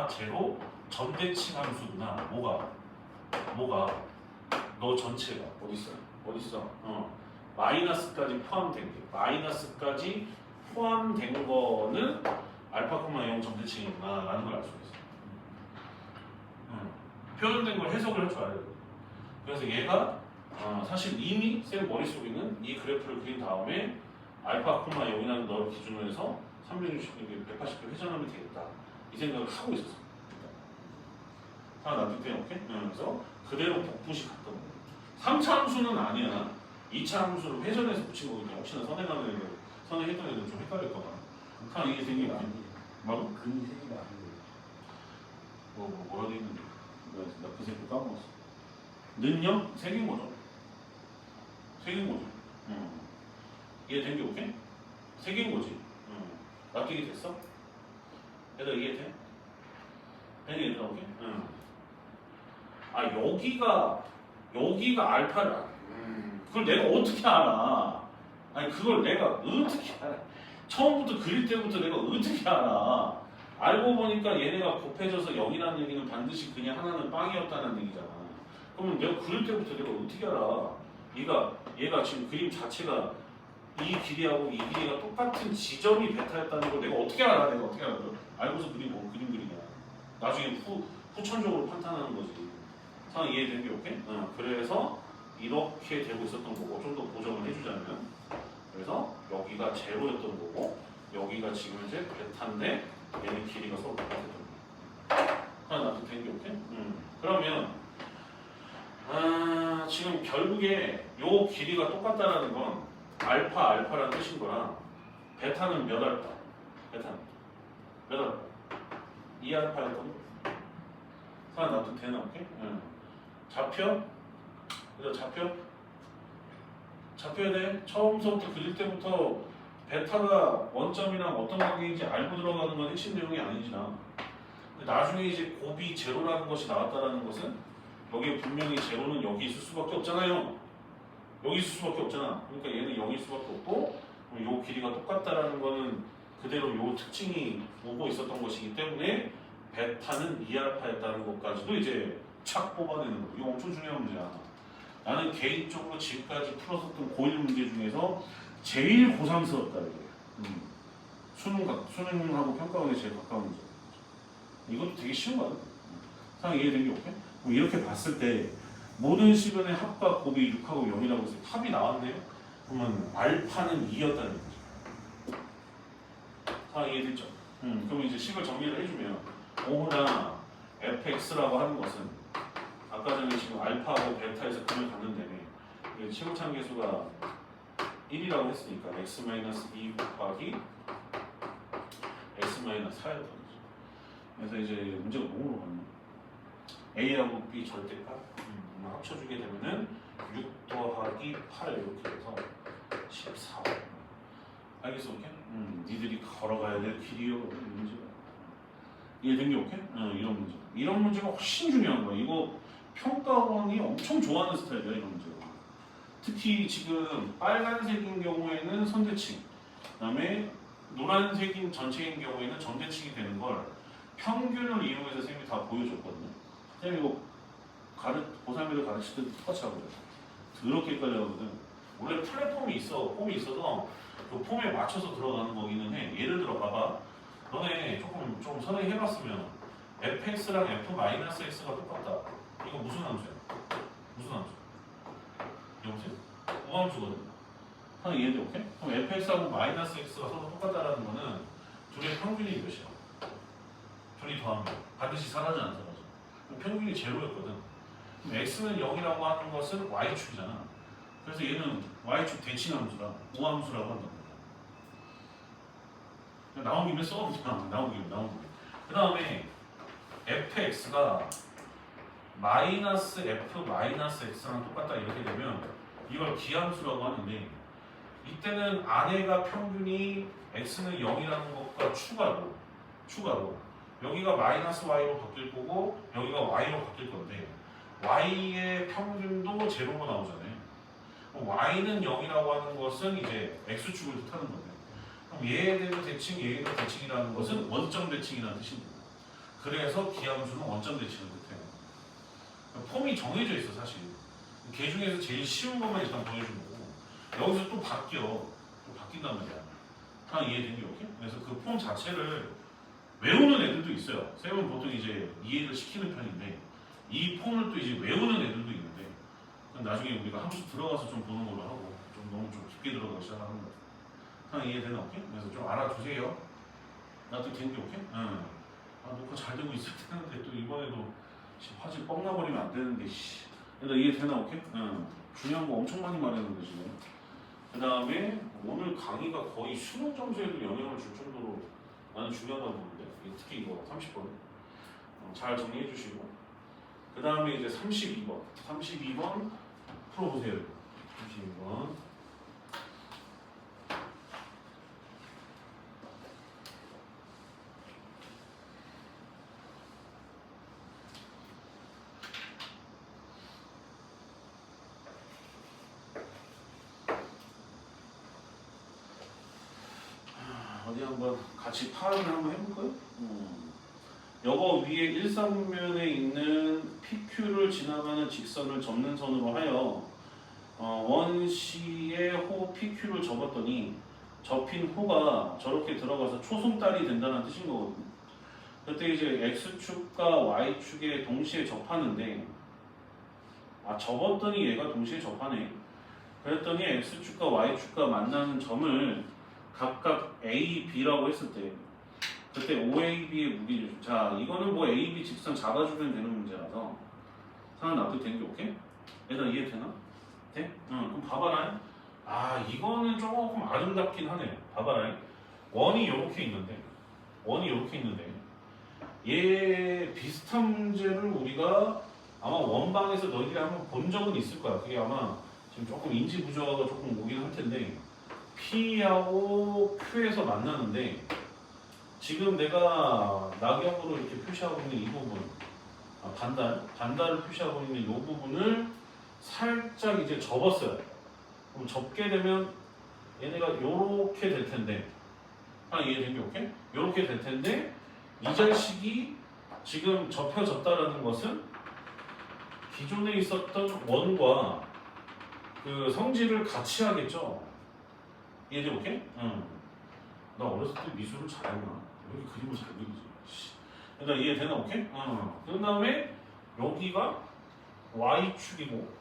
제로 전대칭 함수구나. 뭐가? 너 전체가 어딨어? 마이너스까지 포함된 게 마이너스까지 포함된 거는 알파, 0 전대칭이구나 라는 걸 알 수 있어. 표현된 걸 해석을 해줘야 돼. 그래서 얘가 사실 이미 쌤 머릿속에는 이 그래프를 그린 다음에 알파, 0이라는 너를 기준으로 해서 360도 180도 회전하면 되겠다 이 생각을 하고 있었어. 하나 놔둘게. 오케이? 그래서 그대로 복붙이 갔던 거야. 3차 함수는 아니야. 2차 함수를 회전해서 붙인 거기 때문에 혹시나 선행하는 애들, 선행했던 애들 좀 헷갈릴까 봐. 하나 이게 생긴 게 아니야. 뭐라고? 근이 생기가 안 돼. 뭐라도 있는데. 나 그 새끼 까먹었어. 는요? 새긴 거죠. 이해된 게 오케이? 새긴 거지. 납득이 됐어? 얘들아 이해돼? 되니 얘들아 오케이? 여기가 알파를 그걸 내가 어떻게 알아? 아니 그걸 내가 어떻게 알아? 처음부터 그릴 때부터 내가 어떻게 알아? 알고 보니까 얘네가 곱해져서 0이라는 얘기는 반드시 그냥 하나는 빵이었다는 얘기잖아. 그러면 내가 그릴 때부터 내가 어떻게 알아? 얘가 지금 그림 자체가 이 길이하고 이 길이가 똑같은 지점이 베타였다는 걸 내가 어떻게 알아? 알고서 그림 그리냐? 나중에 후천적으로 판단하는 거지. 상황 이해된 게 오케이? 그래서 이렇게 되고 있었던 거고 좀 더 보정을 해주자면 그래서 여기가 제로였던 거고 여기가 지금 이제 베타인데 얘는 길이가 서로 똑같았던 거야. 하나 납득된 게 오케이? 그러면 지금 결국에 요 길이가 똑같다라는 건 알파라는 뜻인 거랑 베타는 몇 알파? 베타는 몇 알파? 2알파였던 거? 하나 납득되나? 오케이? 잡혀? 잡혀야 돼. 처음부터 그릴 때부터 베타가 원점이랑 어떤 관계인지 알고 들어가는 건 핵심 내용이 아니지나. 나중에 이제 곱이 제로라는 것이 나왔다라는 것은 여기에 분명히 제로는 여기 있을 수밖에 없잖아요. 여기 있을 수밖에 없잖아. 그러니까 얘는 0일 수밖에 없고 요 길이가 똑같다라는 거는 그대로 요 특징이 오고 있었던 것이기 때문에 베타는 2알파였다는 것까지도 이제 착 뽑아내는 거. 이거 엄청 중요한 문제야. 나는 개인적으로 지금까지 풀었었던 고1 문제 중에서 제일 고상스럽다 이거예요. 수능하고 평가원에 제일 가까운 문제. 이것도 되게 쉬운 거야. 상황 이해된 게 오케이? 그럼 이렇게 봤을 때 모든 시변의 합과 곱이 6하고 0이라고 해서 합이 나왔네요. 그러면 알파는 2였다는 거죠. 상황 이해됐죠? 그럼 이제 식을 정리를 해주면 오나 fx라고 하는 것은 아까 전에 지금 알파하고 베타에서 근을 갖는다며 최고참 계수가 1이라고 했으니까 x-2 곱하기 마이너스 4였던 거죠. 그래서 이제 문제가 뭐로 갔나? A하고 B 절대값 합쳐주게 되면은 6 더하기 8 이렇게 해서 14. 알겠어, 오케이? 니들이 걸어가야 될 길이요. 이런 문제가. 이해된 게 오케이? 이런 문제. 이런 문제가 훨씬 중요한 거야. 이거 평가원이 엄청 좋아하는 스타일이야, 이런 문제가. 특히 지금 빨간색인 경우에는 선대칭, 그다음에 노란색인 전체인 경우에는 정대칭이 되는 걸 평균을 이용해서 선생님이 다 보여줬거든요. 선생님 이거 고3애들 가르칠 때 똑같이 하거든. 그렇게까지 하거든. 원래 플랫폼이 있어, 폼이 있어서 그 폼에 맞춰서 들어가는 거기는 해. 예를 들어 봐봐. 너네 조금 좀 선행해 해봤으면 fx랑 f-x가 똑같다. 이거 무슨 함수야? 무슨 함수? 여보세요? 우함수거든. 하나 이해돼, 오케이? 그럼 fx하고 마이너스 x가 서로 똑같다라는 거는 둘의 평균이 몇이야? 둘이 더하면 반드시 사라지 안 사라져. 평균이 제로였거든. 그럼 x는 0이라고 하는 것은 y축이잖아. 그래서 얘는 y축 대칭함수라 우함수라고 한단 말이야. 나온 김에 써 그냥 나온 김에. 그 다음에 fx가 마이너스 f 마이너스 x랑 똑같다 이렇게 되면 이걸 기함수라고 하는데 이때는 안에가 평균이 x는 0이라는 것과 추가로 여기가 마이너스 y로 바뀔 거고 여기가 y로 바뀔 건데 y의 평균도 제로로 나오잖아요. y는 0이라고 하는 것은 이제 x축을 뜻하는 건데 그럼 얘에 대한 대칭, 얘에 대한 대칭이라는 것은 원점 대칭이라는 뜻입니다. 그래서 기함수는 원점 대칭을 뜻해요. 폼이 정해져 있어 사실. 개 중에서 제일 쉬운 것만 일단 보여주는 거고 여기서 또 바뀐단 말이야. 다 이해된 게 오케이? 그래서 그 폼 자체를 외우는 애들도 있어요. 쌤은 보통 이제 이해를 시키는 편인데 이 폼을 또 이제 외우는 애들도 있는데 나중에 우리가 한 번씩 들어가서 좀 보는 걸로 하고 좀 너무 좀 깊게 들어가서 시작하는 거야. 다 이해되나 오케이? 그래서 좀 알아두세요. 나도 된 게 오케이? 응. 녹화 잘 되고 있을 텐데 또 이번에도 화질 뻥 나버리면 안 되는데 씨. 일단 이해되나 오케이? 응. 중요한 거 엄청 많이 말했는데 지금. 그 다음에 오늘 강의가 거의 수능 점수에도 영향을 줄 정도로 나는 중요하다고 보는데 특히 이거 30번 잘 정리해 주시고 그 다음에 이제 32번 풀어보세요. 32번 어디 한번 같이 파악을 한번 해볼까요? 여거 위에 일상면에 있는 PQ를 지나가는 직선을 접는 선으로 하여 원시의 호 PQ를 접었더니 접힌 호가 저렇게 들어가서 초승달이 된다는 뜻인 거거든요. 그때 이제 X축과 Y축에 동시에 접하는데 접었더니 얘가 동시에 접하네. 그랬더니 X축과 Y축과 만나는 점을 각각 A, B라고 했을 때 그때 OAB의 무게중심. 자, 이거는 뭐 AB 직선 잡아주면 되는 문제라서 상황 납득된 게 오케이? 얘들아 이해되나? 돼? 응, 그럼 봐봐라. 이거는 조금 아름답긴 하네. 봐봐라. 원이 이렇게 있는데 얘 비슷한 문제를 우리가 아마 원방에서 너희들이 한번 본 적은 있을 거야. 그게 아마 지금 조금 인지 부조화가 조금 오긴 할 텐데 P하고 Q에서 만나는데 지금 내가 낙엽으로 이렇게 표시하고 있는 이 부분 반달을 표시하고 있는 이 부분을 살짝 이제 접었어요. 그럼 접게 되면 얘네가 요렇게 될 텐데 이해된 게 오케이? 요렇게 될 텐데 이 자식이 지금 접혀졌다라는 것은 기존에 있었던 원과 그 성질을 같이 하겠죠. 이해돼 오케이? 응. 나 어렸을 때 미술을 잘했구나. 왜 이렇게 그림을 잘 그리지? 일단 이해되나 오케이? 그 다음에 여기가 Y축이고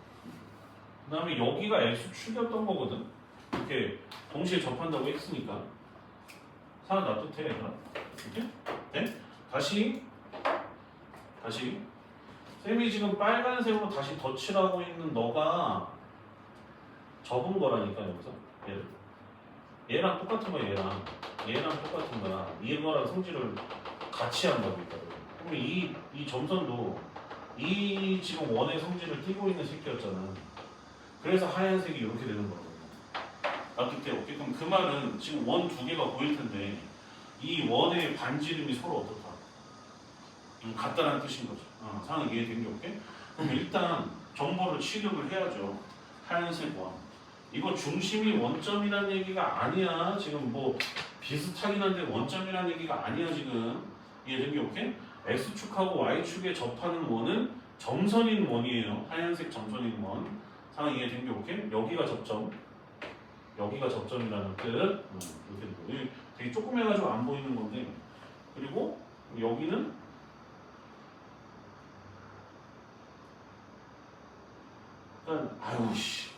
그 다음에 여기가 X축이었던 거거든. 이렇게 동시에 접한다고 했으니까 사람 납득해 얘들아. 오케이? 네? 다시 쌤이 지금 빨간색으로 다시 덧칠하고 있는 너가 접은 거라니까 여기서 얘를 얘랑 똑같은 거야 얘랑 똑같은 거야. 이거랑 성질을 같이 한다고 했거든. 그럼 이 점선도 이 지금 원의 성질을 띠고 있는 새끼였잖아. 그래서 하얀색이 이렇게 되는 거거든. 납득돼? 오케이? 그럼 그 말은 지금 원 두 개가 보일 텐데 이 원의 반지름이 서로 어떻다? 같다는 뜻인 거죠. 상황 이해된 게 오케이? 그럼 일단 정보를 취급을 해야죠. 하얀색 원. 이거 중심이 원점이라는 얘기가 아니야. 지금 뭐 비슷하긴 한데 원점이라는 얘기가 아니야 지금. 이해된 게 오케이? X축하고 Y축에 접하는 원은 점선인 원이에요. 하얀색 점선인 원. 상황 이해된 게 오케이? 여기가 접점. 여기가 접점이라는 뜻. 이렇게 되게 조그매가지고 안 보이는 건데. 그리고 여기는 그러니까 아유씨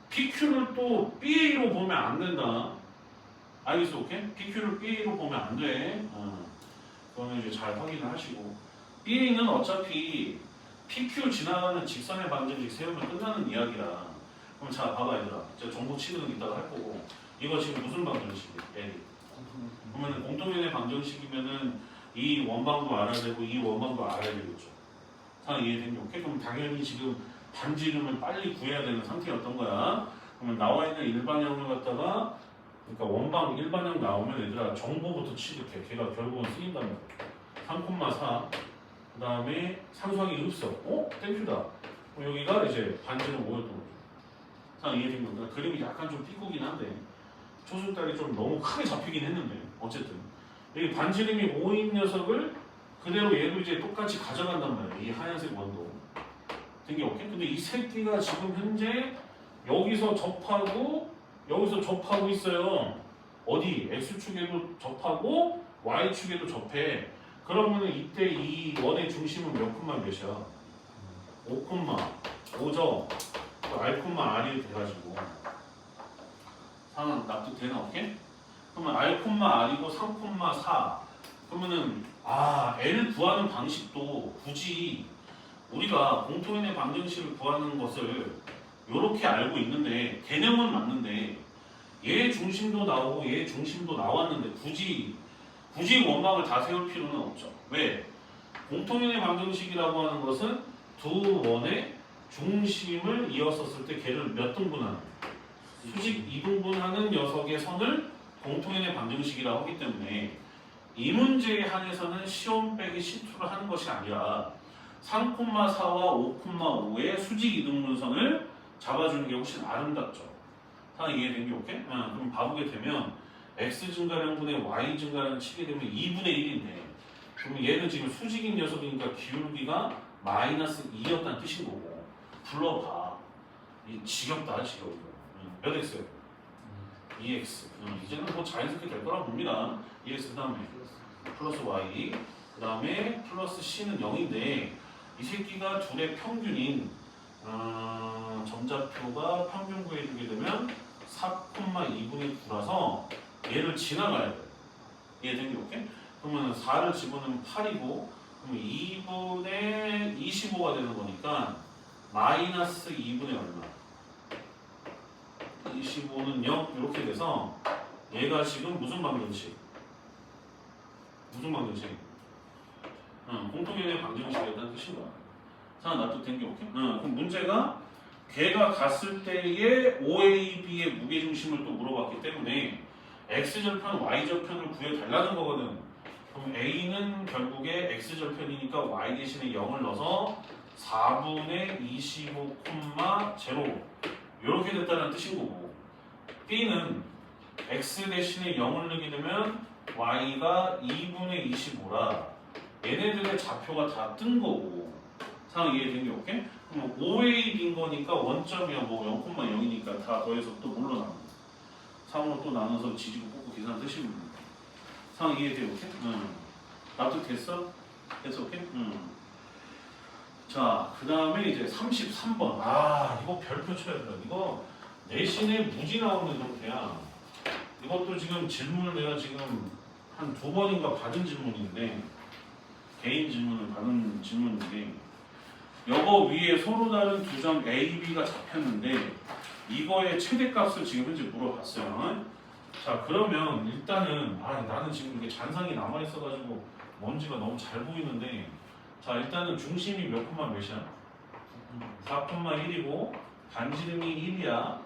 PQ를 또 BA로 보면 안 된다. 알겠어? 오케이? PQ를 BA로 보면 안 돼. 그거는 이제 잘 확인을 하시고 BA는 어차피 PQ 지나가는 직선의 방정식 세우면 끝나는 이야기라. 그럼 자 봐봐 얘들아. 제가 정보 치료는 이따가 할 거고 이거 지금 무슨 방정식이야? A. 그러면 공통연의 방정식이면은 이 원방도 알아야 되고 이 원방도 알아야 되겠죠. 상황 이해된 게 오케이? 그럼 당연히 지금 반지름을 빨리 구해야 되는 상태였던 거야. 그러면 나와 있는 일반형을 갖다가 그러니까 원방 일반형 나오면 얘들아 정보부터 취득해. 걔가 결국은 쓰인단 말이야. 3,4 그 다음에 상수항이 흡수. 땡큐다. 여기가 이제 반지름 5였던 거죠. 상황 이해된 건가? 그림이 약간 좀 삐꾸긴 한데 초승달이 좀 너무 크게 잡히긴 했는데 어쨌든 여기 반지름이 5인 녀석을 그대로 얘도 이제 똑같이 가져간단 말이야. 이 하얀색 원도 되게 오케이? 근데 이 새끼가 지금 현재 여기서 접하고 여기서 접하고 있어요. 어디? X축에도 접하고 Y축에도 접해. 그러면 이때 이 원의 중심은 몇 콤마 몇이야? 5 콤마 5죠? R 콤마 R이 돼가지고 상황 납득되나? 오케이? 그러면 R 콤마 R이고 3 콤마 4 그러면은 L 구하는 방식도 굳이 우리가 공통인의 방정식을 구하는 것을 이렇게 알고 있는데 개념은 맞는데 얘 중심도 나오고 얘 중심도 나왔는데 굳이 원방을 다 세울 필요는 없죠. 왜? 공통인의 방정식이라고 하는 것은 두 원의 중심을 이었었을 때 걔를 몇 등분하는 수직 2등분하는 녀석의 선을 공통인의 방정식이라고 하기 때문에 이 문제에 한해서는 시험 빼기 C2를 하는 것이 아니라 3,4와 5,5의 수직 2등분선을 잡아주는 게 훨씬 아름답죠. 다 이해된 게 오케이? 그럼 봐보게 되면 x 증가량분의 y 증가량 치게 되면 2분의 1인데 그러면 얘는 지금 수직인 녀석이니까 기울기가 마이너스 2였다는 뜻인 거고 불러봐. 이 지겹다 지겨워. 몇 x요? 2x. 이제는 뭐 자연스럽게 될 거라 봅니다. 2x 그 다음에 플러스 y 그 다음에 플러스 c는 0인데 이 새끼가 둘의 평균인 점좌표가 평균 구해주게 되면 4,2분의 9라서 얘를 지나가야 돼. 이해된 게 오케이? 그러면 4를 집어넣으면 8이고 그러면 2분의 25가 되는 거니까 마이너스 2분의 얼마? 25는 0 이렇게 돼서 얘가 지금 무슨 방정식? 무슨 방정식? 공통연의 방정식이었다는 뜻인 거야. 자, 납득된 게 오케이? 그럼 문제가 걔가 갔을 때의 OAB의 무게중심을 또 물어봤기 때문에 X절편, Y절편을 구해달라는 거거든. 그럼 A는 결국에 X절편이니까 Y 대신에 0을 넣어서 4분의 25,0 이렇게 됐다는 뜻인 거고 B는 X 대신에 0을 넣게 되면 Y가 2분의 25라 얘네들의 좌표가 다 뜬 거고 상황 이해된 게 오케이? 그럼 OAB인 거니까 원점이야 뭐 0,0이니까 다 더해서 또 뭘로 나눠? 3으로 또 나눠서 지지고 뽑고 계산 쓰시면 됩니다. 상황 이해돼 오케이? 납득됐어? 됐어 오케이? 자, 그 다음에 이제 33번. 이거 별표 쳐야 돼. 이거 내신에 무지 나오는 형태야. 이것도 지금 질문을 내가 지금 한 2번인가 받은 질문인데 개인 질문을 받은 질문인데 여거 위에 서로 다른 두 점 A, B가 잡혔는데 이거의 최대값을 지금 현재 물어봤어요. 자 그러면 일단은 나는 지금 이게 잔상이 남아 있어가지고 먼지가 너무 잘 보이는데 자 일단은 중심이 몇 콤마 몇이야? 4,1이고 반지름이 1이야.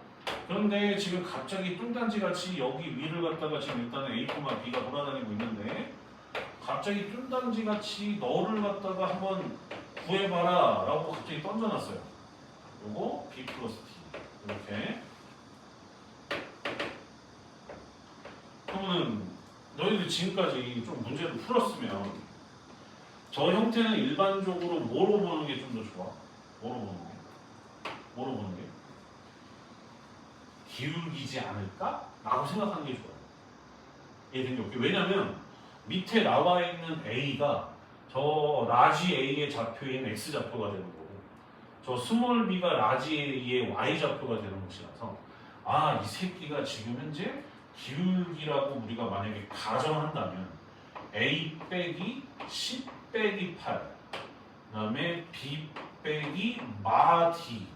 그런데 지금 갑자기 뚱딴지 같이 여기 위를 갖다가 지금 일단은 A, B가 돌아다니고 있는데 갑자기 뚱딴지 같이 너를 갖다가 한번 구해봐라 라고 갑자기 던져놨어요. 요거 B 플러스 T 이렇게. 그러면 너희들 지금까지 좀 문제를 풀었으면 저 형태는 일반적으로 뭐로 보는 게 좀 더 좋아? 뭐로 보는 게? 기울기지 않을까? 라고 생각하는 게 좋아요. 이해된 게 없게. 왜냐면 밑에 나와 있는 A가 저 라지 A의 좌표인 X 좌표가 되는 거고 저 스몰 B가 라지 A의 Y 좌표가 되는 것이라서 이 새끼가 지금 현재 기울기라고 우리가 만약에 가정한다면 A 빼기 10 빼기 8 그 다음에 B 빼기 마 D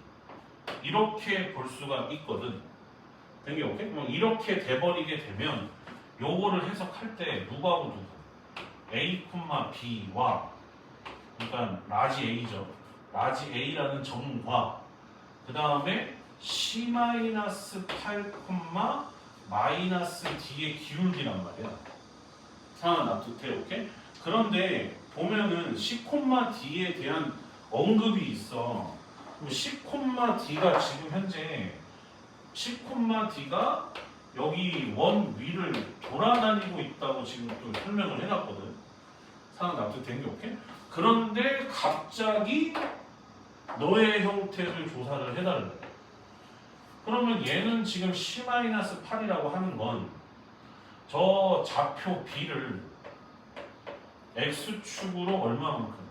이렇게 볼 수가 있거든. 된 게 오케이? 그럼 이렇게 돼버리게 되면 요거를 해석할 때 누구하고 누구? A, B와 그러니까 라지 A죠. 라지 A라는 점과 그 다음에 C-8, D의 기울기란 말이야. 상황 납득해, 오케이? 그런데 보면은 C,D에 대한 언급이 있어. 그럼 C,D가 지금 현재 C,D가 여기 원 위를 돌아다니고 있다고 지금 또 설명을 해놨거든. 상황 납득된 게 오케이? 그런데 갑자기 너의 형태를 조사를 해달래. 그러면 얘는 지금 C-8이라고 하는 건 저 좌표 B를 X축으로 얼마만큼?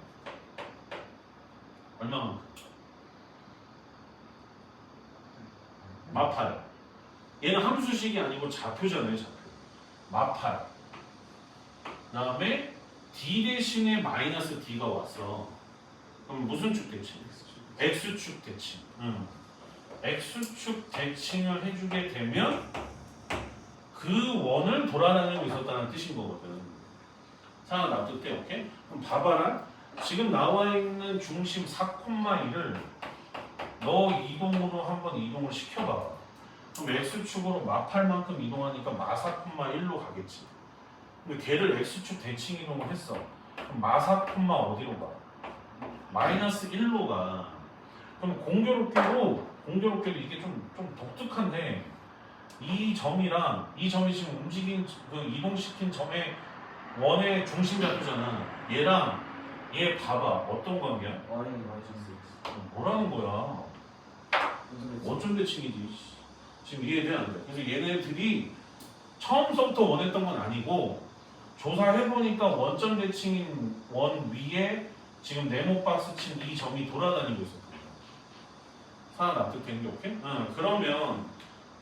마파야. 얘는 함수식이 아니고 좌표잖아요, 좌표. 마파야. 그 다음에 D 대신에 마이너스 D가 왔어. 그럼 무슨 축 대칭? X축 대칭. X축 대칭을 해주게 되면 그 원을 돌아다니고 있었다는 뜻인 거거든. 상황 납득돼, 오케이? 그럼 봐봐라. 지금 나와 있는 중심 4,1을 너 이동으로 한번 이동을 시켜봐. 그럼 X축으로 마8만큼 이동하니까 마4,1로 가겠지. 근데 걔를 X축 대칭 이동을 했어. 그럼 마4, 어디로 가? 마이너스 1로 가. 그럼 공교롭게도 이게 좀 독특한데 이 점이랑 이 점이 지금 이동시킨 점의 원의 중심 좌표잖아. 얘랑 얘 봐봐. 어떤 관계야? 뭐라는 거야? 원점 대칭이지. 지금 이해돼 안 돼? 그래서 얘네들이 처음부터 원했던 건 아니고 조사해보니까 원점 대칭인 원 위에 지금 네모 박스 친 이 점이 돌아다니고 있었거든. 하나 납득된 게 오케이? 그러면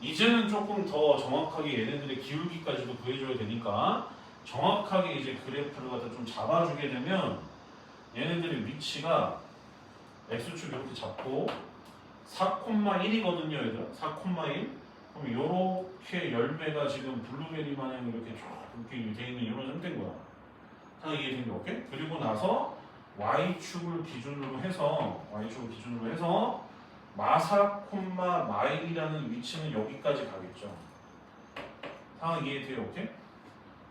이제는 조금 더 정확하게 얘네들의 기울기까지도 구해줘야 되니까 정확하게 이제 그래프를 갖다 좀 잡아주게 되면 얘네들의 위치가 X축 이렇게 잡고 4,1이거든요, 얘들아. 4,1. 그럼 요렇게 열매가 지금 블루베리 마냥 이렇게 돼 있는 이런 형태인 거야. 다 이해된 게 오케이? 그리고 나서 Y축을 기준으로 해서 마4, 마일이라는 위치는 여기까지 가겠죠. 상황 이해돼요? 오케이?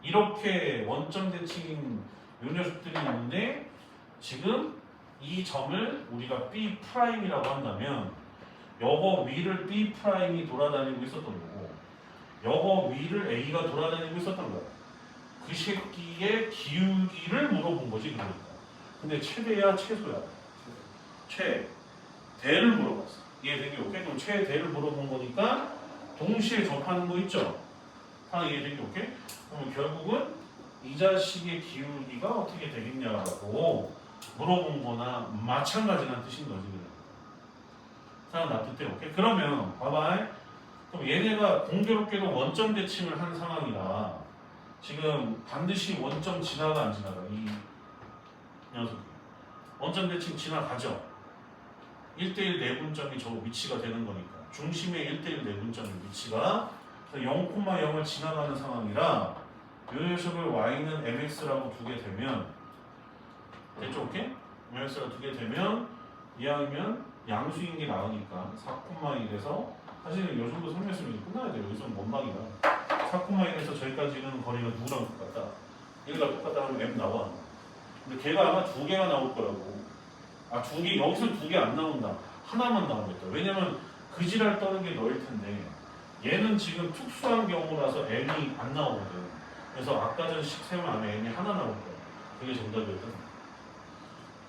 이렇게 원점 대칭인 요 녀석들이 있는데 지금 이 점을 우리가 B'이라고 한다면 여거 위를 B'이 돌아다니고 있었던 거고 여거 위를 A가 돌아다니고 있었던 거야. 그 새끼의 기울기를 물어본 거지 그러니까. 근데 최대야 최소야? 최대를 물어봤어. 이해된 게 오케이? 그럼 최대를 물어본 거니까 동시에 접하는 거 있죠? 다 이해된 게 오케이? 그럼 결국은 이 자식의 기울기가 어떻게 되겠냐라고 물어본 거나 마찬가지라는 뜻인 거지. 상황 납득돼? 오케이? 그러면 봐봐. 그럼 얘네가 공교롭게도 원점 대칭을 한 상황이라 지금 반드시 원점 지나가 안 지나가? 이 녀석 원점 대칭 지나가죠? 1대1 내분점이 저 위치가 되는 거니까 중심의 1대1 내분점의 위치가 0,0을 지나가는 상황이라 이 녀석을 y는 mx라고 두게 되면 됐죠? 오케이? mx라고 두게 되면 이왕이면 양수인 게 나으니까 4,1에서 사실은 이 정도 설명했으면 이제 끝나야 돼요. 여기서 원방이라 4,1에서 저기까지는 거리가 누구랑 똑같다? 얘가 똑같다 하면 m 나와. 근데 걔가 아마 두 개가 나올 거라고. 아, 두 개, 여기서 두 개 안 나온다. 하나만 나오겠다. 왜냐면 그 지랄 떠는 게 너일 텐데 얘는 지금 특수한 경우라서 m이 안 나오거든. 그래서 아까 전 식 세면 안에 m이 하나 나올 거야. 그게 정답이었던 거야.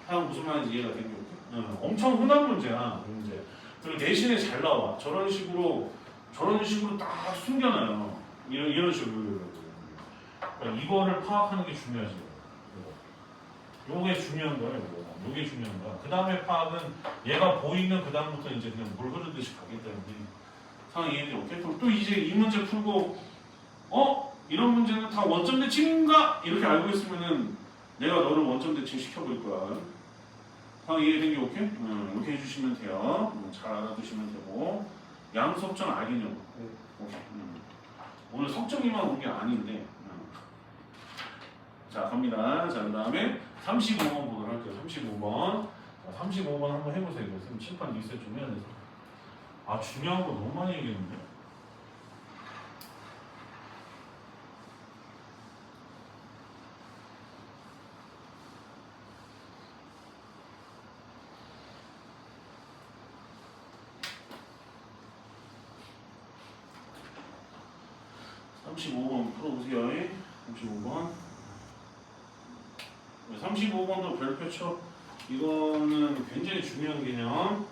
형 무슨 말인지 이해가 되겠지? 엄청 흔한 문제야, 이 문제. 그리고 대신에 잘 나와. 저런 식으로 딱 숨겨놔요. 이런 식으로. 그러니까 이거를 파악하는 게 중요하지. 요게 중요한 거예요. 요게 중요한 거야. 그 다음에 파악은 얘가 보이면 그 다음부터 이제 그냥 물 흐르듯이 가기 때문에 상황 이해돼요. 오케이? 그럼 또 이제 이 문제 풀고 이런 문제는 다 원점 대칭인가? 이렇게 알고 있으면은 내가 너를 원점 대칭 시켜볼 거야. 상황 이해된 게 오케이? 이렇게 해주시면 돼요. 잘 알아두시면 되고 양수업전 알겠냐고. 네. 오케이. 오늘 석정이만 온 게 아닌데. 자 갑니다. 자 그다음에 35번 보도록 할게요. 35번. 자, 35번 한번 해보세요. 선생님 칠판 리셋 좀 해야 돼서. 아 중요한 거 너무 많이 얘기했는데. (35번) 풀어보세요. 35번. 35번도 별표 쳐. 이거는 굉장히 중요한 개념.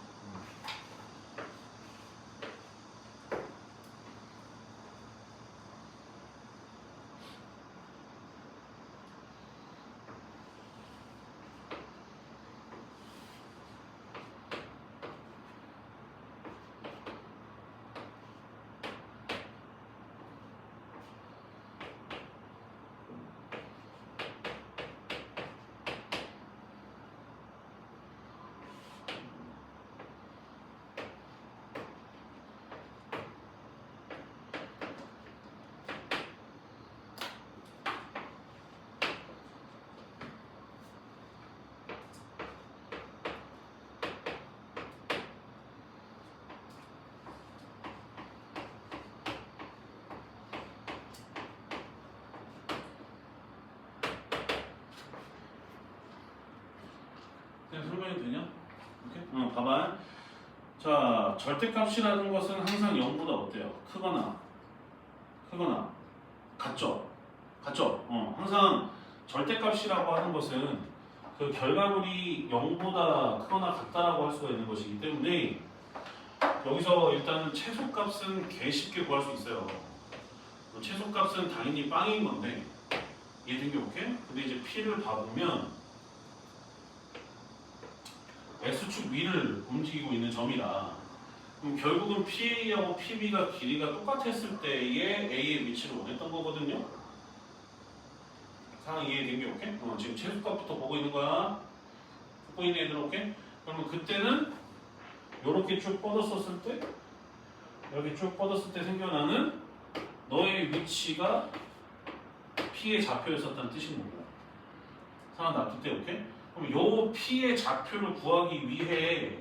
설명이 되냐? 오케이? 봐봐. 자, 절대값이라는 것은 항상 0보다 어때요? 크거나 같죠? 항상 절대값이라고 하는 것은 그 결과물이 0보다 크거나 같다라고 할 수가 있는 것이기 때문에 여기서 일단은 최소값은 개 쉽게 구할 수 있어요. 최소값은 당연히 빵인 건데 이해된 게 오케이? 근데 이제 P를 봐보면 X축 위를 움직이고 있는 점이라 그럼 결국은 PA하고 PB가 길이가 똑같았을 때의 A의 위치를 원했던 거거든요. 상황 이해된 게 오케이? 지금 최소값부터 보고 있는 거야. 보고 있는 애들 오케이? 그러면 그때는 이렇게 쭉 뻗었었을 때 여기 쭉 뻗었을 때 생겨나는 너의 위치가 P의 좌표였었다는 뜻인 거고요. 상황 놔둘 때 오케이? 그럼 요 P의 좌표를 구하기 위해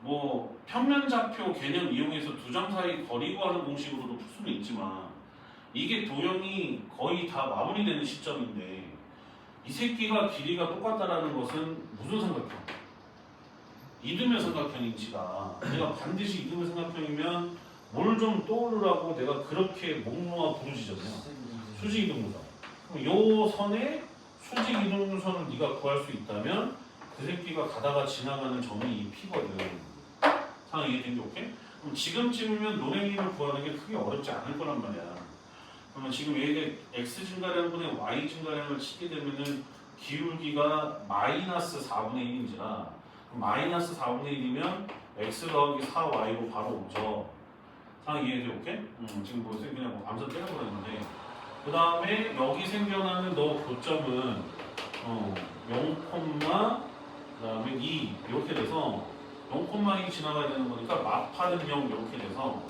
뭐 평면 좌표 개념 이용해서 두 점 사이 거리 구하는 공식으로도 풀 수는 있지만 이게 도형이 거의 다 마무리되는 시점인데 이 새끼가 길이가 똑같다라는 것은 무슨 삼각형? 이등변 삼각형인지가 내가 반드시 이등변 삼각형이면 뭘 좀 떠오르라고 내가 그렇게 목 놓아 부르짖었냐? 수직 이등분선. 그럼 요 선에 수직 이등분선을 네가 구할 수 있다면 그 새끼가 가다가 지나가는 점이 이 P거든. 상황 이해된 게 오케이? 그럼 지금쯤이면 논행림을 구하는 게 크게 어렵지 않을 거란 말이야. 그러면 지금 얘가 x 증가량분의 y 증가량을 치게 되면은 기울기가 마이너스 4분의 1인지라 마이너스 4분의 1이면 x 더하기 4y로 바로 오죠. 상황 이해돼 오케이? 지금 보세요. 그냥 뭐 암산 때려버렸는데 그 다음에 여기 생겨나는 너 고점은 0, 그 다음에 2 이렇게 돼서 0,2 지나가야 되는 거니까 마파는 0 이렇게 돼서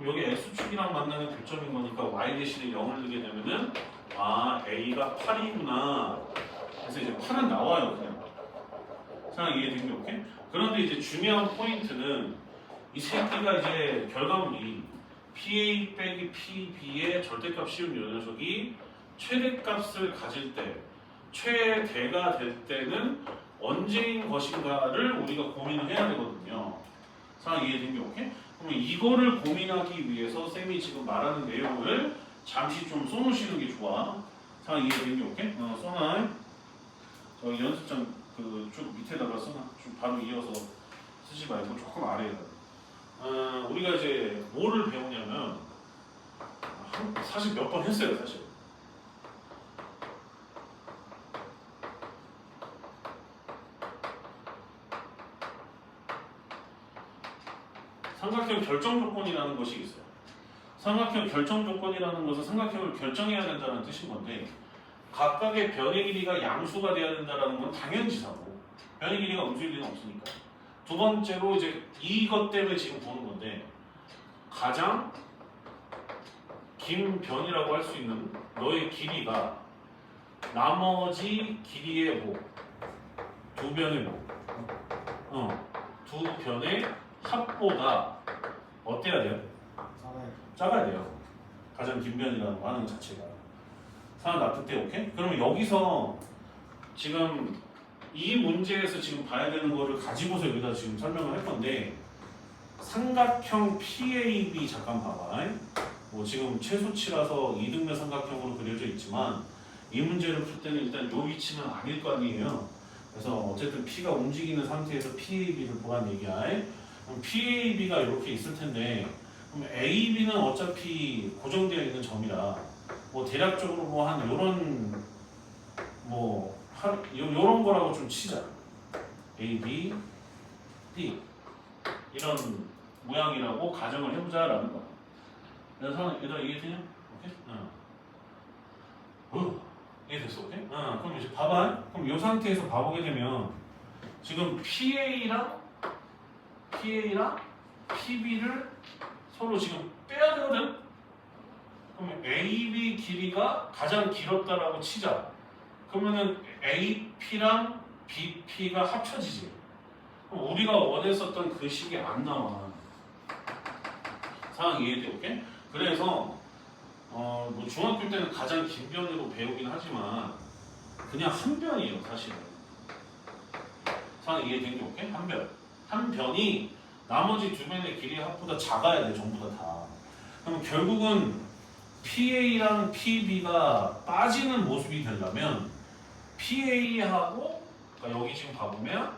그럼 여기 x축이랑 만나는 교점인 거니까 y 대신에 0을 넣게 되면은 아 a가 8이구나. 그래서 이제 8은 나와요 그냥. 상황 이해된 게 오케이? 그런데 이제 중요한 포인트는 이 새끼가 이제 결과물이 PA 빼기 PB의 절대값 씌운 요 녀석이 최대값을 가질 때 최대가 될 때는 언제인 것인가를 우리가 고민을 해야 되거든요. 상황 이해된 게 오케이? 그러면 이거를 고민하기 위해서 쌤이 지금 말하는 내용을 잠시 좀 써놓으시는 게 좋아. 상황 이해된 게 오케이? 써놔. 저 연습장 그 쭉 밑에다가 써놔. 좀 바로 이어서 쓰지 말고 조금 아래에다. 우리가 이제 뭐를 배우냐면 사실 몇 번 했어요 사실. 삼각형 결정 조건이라는 것이 있어요. 삼각형 결정 조건이라는 것은 삼각형을 결정해야 된다는 뜻인 건데 각각의 변의 길이가 양수가 돼야 된다는 건 당연지사고 변의 길이가 음수일 리는 없으니까. 두 번째로 이제 이것 때문에 지금 보는 건데 가장 긴 변이라고 할 수 있는 너의 길이가 나머지 길이의 뭐 두 변의 두 변의 합보다 어때야 돼요? 작아야 돼요. 가장 긴 변이라는 거 하는 자체가. 상황 납득돼 오케이? 그러면 여기서 지금 이 문제에서 지금 봐야 되는 거를 가지고서 여기다 지금 설명을 할 건데 삼각형 PAB 잠깐 봐봐. 뭐 지금 최소치라서 이등변 삼각형으로 그려져 있지만 이 문제를 풀 때는 일단 요 위치는 아닐 거 아니에요. 그래서 어쨌든 P가 움직이는 상태에서 PAB를 보란 얘기야. 그럼 PAB가 이렇게 있을 텐데 그럼 AB는 어차피 고정되어 있는 점이라 뭐 대략적으로 뭐 한 요런 뭐 요런 거라고 좀 치자. A, B, D 이런 모양이라고 가정을 해보자라는 거야. 그래서 얘들아 이해되냐? 오케이? 이해됐어? 오케이? 그럼 이제 봐봐. 그럼 이 상태에서 봐보게 되면 지금 PA랑 PB를 서로 지금 빼야 되거든? 그러면 AB 길이가 가장 길었다라고 치자. 그러면은 AP랑 BP가 합쳐지지. 그럼 우리가 원했었던 그 식이 안 나와. 상황 이해돼? 오케이? 그래서 뭐 중학교 때는 가장 긴 변으로 배우긴 하지만 그냥 한 변이에요 사실은. 상황 이해된 게 오케이? 한 변. 한 변이 나머지 두 변의 길이의 합보다 작아야 돼 전부 다. 그럼 결국은 PA랑 PB가 빠지는 모습이 되려면 PA하고 그러니까 여기 지금 봐보면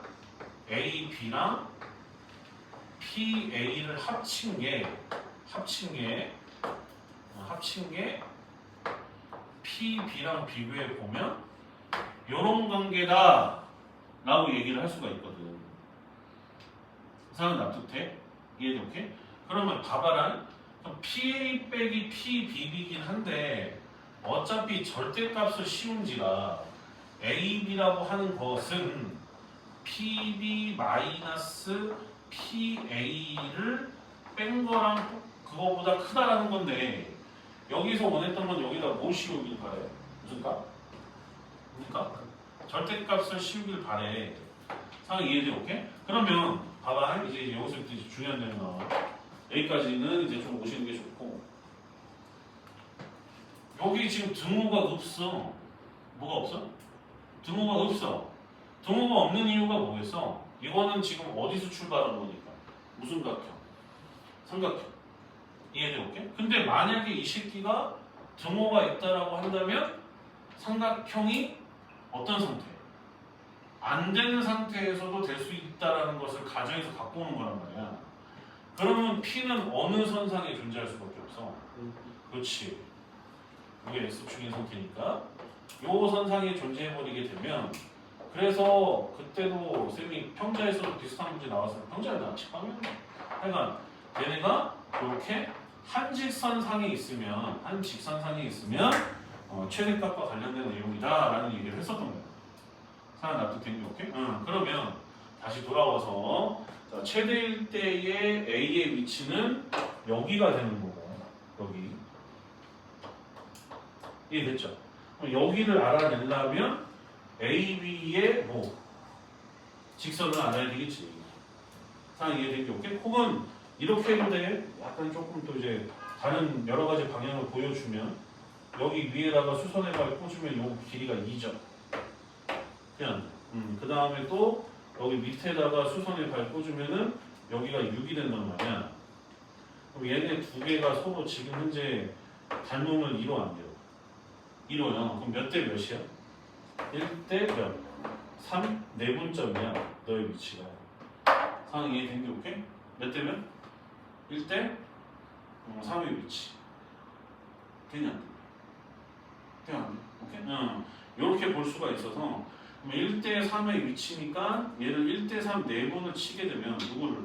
AB랑 PA를 합친 게 PB랑 비교해 보면 이런 관계다 라고 얘기를 할 수가 있거든. 상황 납득돼? 이해돼? 오케이? 그러면 봐봐라. 그럼 PA 빼기 PB이긴 한데 어차피 절대값을 씌운지라 AB라고 하는 것은 PB 마이너스 PA를 뺀 거랑 그거보다 크다라는 건데 여기서 원했던 건 여기다 뭐 씌우길 바래? 무슨 값? 무슨 값? 절대값을 씌우길 바래. 상황 이해돼? 오케이? 그러면 봐봐. 이제 여기서부터 이제 중요한 내용 나와. 여기까지는 이제 좀 오시는 게 좋고 여기 지금 등호가 없어. 뭐가 없어? 등호가 없어. 등호가 없는 이유가 뭐겠어? 이거는 지금 어디서 출발한 거니까? 무슨 각형? 삼각형. 이해돼? 오케이? 근데 만약에 이 새끼가 등호가 있다라고 한다면 삼각형이 어떤 상태? 안 되는 상태에서도 될 수 있다라는 것을 가정해서 갖고 오는 거란 말이야. 그러면 P는 어느 선상에 존재할 수밖에 없어? 그렇지. 이게 X축인 상태니까 요 선상에 존재해버리게 되면 그래서 그때도 쌤이 평자에서도 비슷한 문제 나왔어요. 평자에다 직방면 하여간 얘네가 이렇게 한직선상에 있으면 최대값과 관련된 내용이다라는 얘기를 했었던 거예요. 상황 납득된 게 오케이? 그러면 다시 돌아와서 자, 최대일 때의 A의 위치는 여기가 되는 거고 여기 이해됐죠? 그럼 여기를 알아내려면 AB의 뭐 직선을 알아야 되겠지. 상황 이해되게 오케이? 혹은 이렇게 해도 돼. 약간 조금 또 이제 다른 여러 가지 방향을 보여주면 여기 위에다가 수선의 발 꽂으면 요 길이가 2죠. 그냥 그 다음에 또 여기 밑에다가 수선의 발 꽂으면은 여기가 6이 된단 말이야. 그럼 얘네 두 개가 서로 지금 현재 닮으면 1호 안 돼요. 1호요. 그럼 몇 대 몇이야? 1대 몇? 3? 내분점이야. 너의 위치가. 상황 이해된 게 오케이? 몇 대 몇? 1대 3의 위치. 되냐? 되냐? 오케이? 이렇게 볼 수가 있어서 1대 3의 위치니까 얘를 1대 3 내분을 치게 되면 누구를?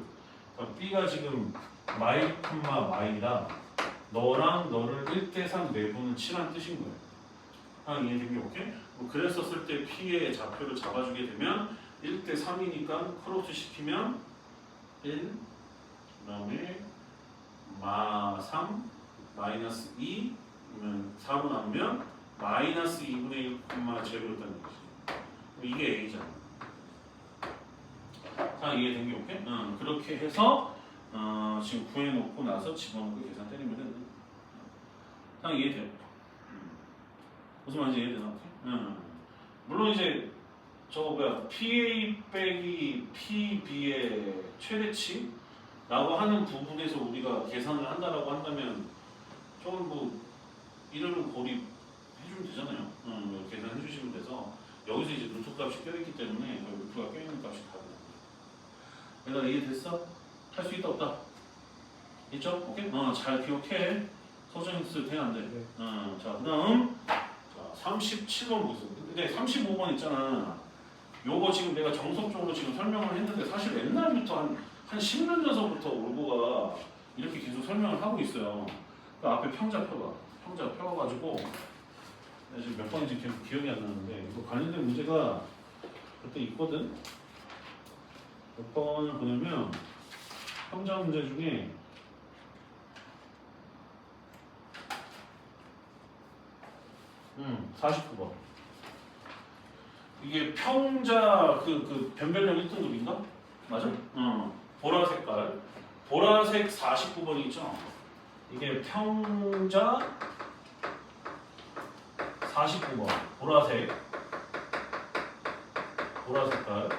그러니까 B가 지금 마이, 마이라 너랑 너를 1대 3 내분을 치란 뜻인 거예요. 상황 이해된 게 오케이? 그랬었을 때 P의 좌표를 잡아주게 되면 1대 3이니까 크로스 시키면 1, 그 다음에 마3 마이너스 2 그러면 4로 나누면 마이너스 2분의 1, 제로였다는 거지. 이게 A잖아. 자, 이해된 게 오케이? 그렇게 해서 지금 구해놓고 나서 집어넣고 계산 때리면 되는 거야. 자, 이해돼요? 무슨 말인지 이해되나? 오케이? 물론 이제 저거 뭐야 PA 빼기 PB의 최대치라고 하는 부분에서 우리가 계산을 한다라고 한다면 조금 뭐 이러는 고리 해주면 되잖아요. 계산해 주시면 돼서 여기서 이제 루트 값이 껴있기 때문에 루트가 껴있는 값이 답이 나옵니다. 얘들아 이해됐어? 할 수 있다 없다? 있죠? 오케이? 잘 기억해. 서정수 돼야 안 돼? 네. 자 그다음 37번 보세요. 근데 35번 있잖아. 요거 지금 내가 정석적으로 지금 설명을 했는데 사실 옛날부터 한 10년 전서부터 올고가 이렇게 계속 설명을 하고 있어요. 그 앞에 평자 펴봐. 평자 펴가지고 내가 지금 몇 번인지 계속 기억이 안 나는데 이거 관련된 문제가 그때 있거든. 몇 번을 보냐면 평자 문제 중에 음, 49번. 이게 평자 그 변별력 1등급인가? 맞아? 보라 색깔. 보라색 49번이 있죠? 이게 평자 49번. 보라색. 보라 색깔.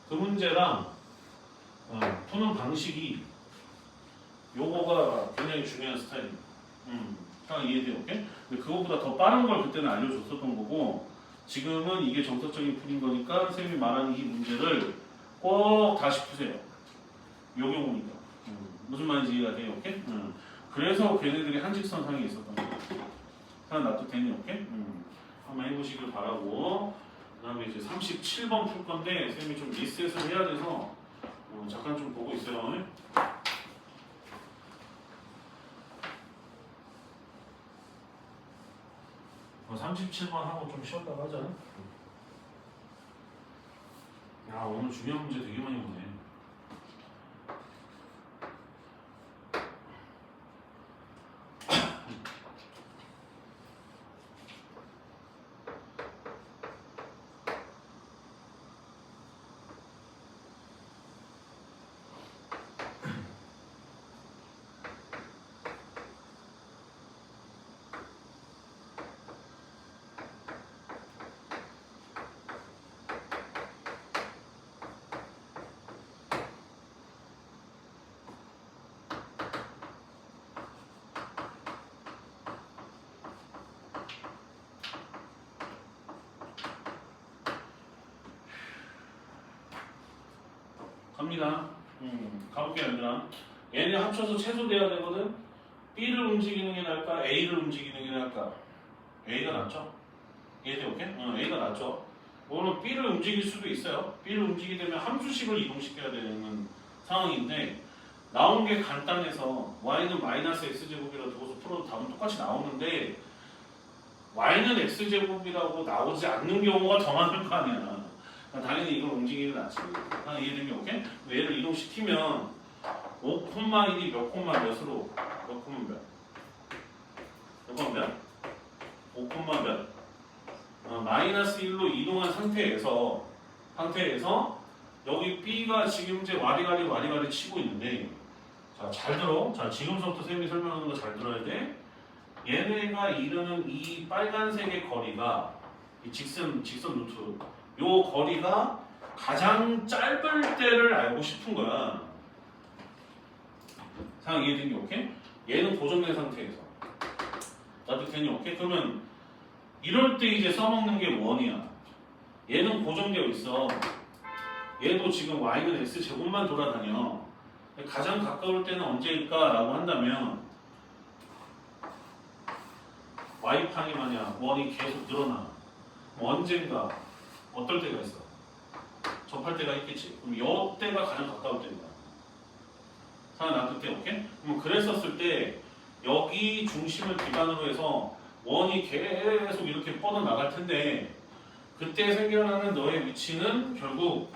그 문제랑 푸는 방식이 요거가 굉장히 중요한 스타일입니다. 이해돼요? 오케이? 근데 그거보다 더 빠른 걸 그때는 알려줬었던 거고 지금은 이게 정석적인 풀인 거니까 쌤이 말하는 이 문제를 꼭 다시 푸세요. 요 경우니까. 무슨 말인지 이해가 돼요? 오케이? 그래서 걔네들이 한직선상에 있었던 거예요. 하나 납득되니? 오케이? 한번 해보시길 바라고 그 다음에 이제 37번 풀 건데 쌤이 좀 리셋을 해야 돼서 잠깐 좀 보고 있어요. 37번 하고 좀 쉬었다가 하자. 야 오늘 중요한 문제 되게 많이 보네. 갑니다. 가볼게요, 얘들아. 얘네 합쳐서 최소돼야 되거든. B를 움직이는 게 나을까? A를 움직이는 게 나을까? A가 낫죠? 이해돼, 오케이? A가 낫죠. 물론 B를 움직일 수도 있어요. B를 움직이게 되면 함수식을 이동시켜야 되는 상황인데 나온 게 간단해서 Y는 마이너스 X제곱이라고 두고서 풀어도 답은 똑같이 나오는데 Y는 X제곱이라고 나오지 않는 경우가 더 많을 거 아니야. 당연히 이걸 움직이는 게 낫지. 이해된 게 오케이? 얘를 이동시키면 5,1이 몇 콤마 몇으로 몇 콤마 몇? 몇 콤마 몇? 5 콤마 몇? 마이너스 1로 이동한 상태에서 여기 B가 지금 이제 와리가리 치고 있는데 자, 잘 들어. 자, 지금부터 쌤이 설명하는 거 잘 들어야 돼. 얘네가 이루는 이 빨간색의 거리가 이 직선 루트 요 거리가 가장 짧을 때를 알고 싶은 거야. 상황 이해된 게 오케이? 얘는 고정된 상태에서 나도 괜히 오케이? 그러면 이럴 때 이제 써먹는 게 원이야. 얘는 고정되어 있어. 얘도 지금 y는 x제곱만 돌아다녀. 가장 가까울 때는 언제일까? 라고 한다면 y판이 만약 원이 계속 늘어나. 언젠가 어떨 때가 있어? 접할 때가 있겠지. 그럼 요 때가 가장 가까울 때인 거야. 상황 놔둘 때 오케이? 그럼 그랬었을 때 여기 중심을 기반으로 해서 원이 계속 이렇게 뻗어나갈 텐데 그때 생겨나는 너의 위치는 결국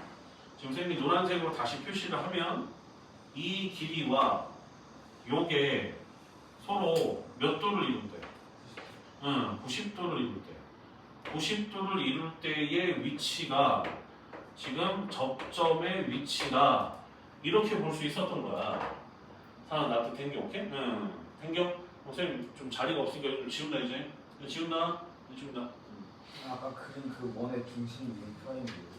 지금 쌤이 노란색으로 다시 표시를 하면 이 길이와 요게 서로 몇 도를 이룰 때? 90도를 이룰 때. 90도를 이룰 때의 위치가 지금 접점의 위치다. 이렇게 볼 수 있었던 거야. 상황 나한테 된 게 오케이? 땡겨? 선생님 좀 자리가 없으니까 좀 지운다 이제. 지운다. 아까 그린 그 원의 중심이 프라임이에요.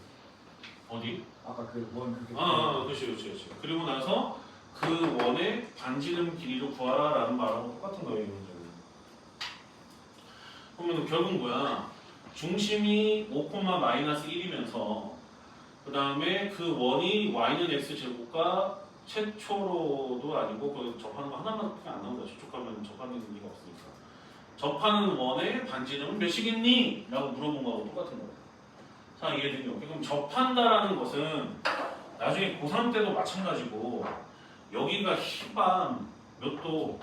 어디? 아까 그 원 그게 그렇지. 그리고 나서 그 원의 반지름 길이로 구하라라는 말하고 똑같은 거예요, 이 문제는. 그러면 결국 뭐야? 중심이 5,-1이면서 그 다음에 그 원이 y는 x제곱과 최초로도 아니고 그 접하는 거 하나밖에 안 나온다. 접촉하면 접하는 의미가 없으니까. 접하는 원의 반지름은 몇이겠니? 라고 물어본 거하고 똑같은 거예요. 자, 이해된 게 오케이? 그럼 접한다라는 것은 나중에 고3 때도 마찬가지고 여기가 희반 몇 도?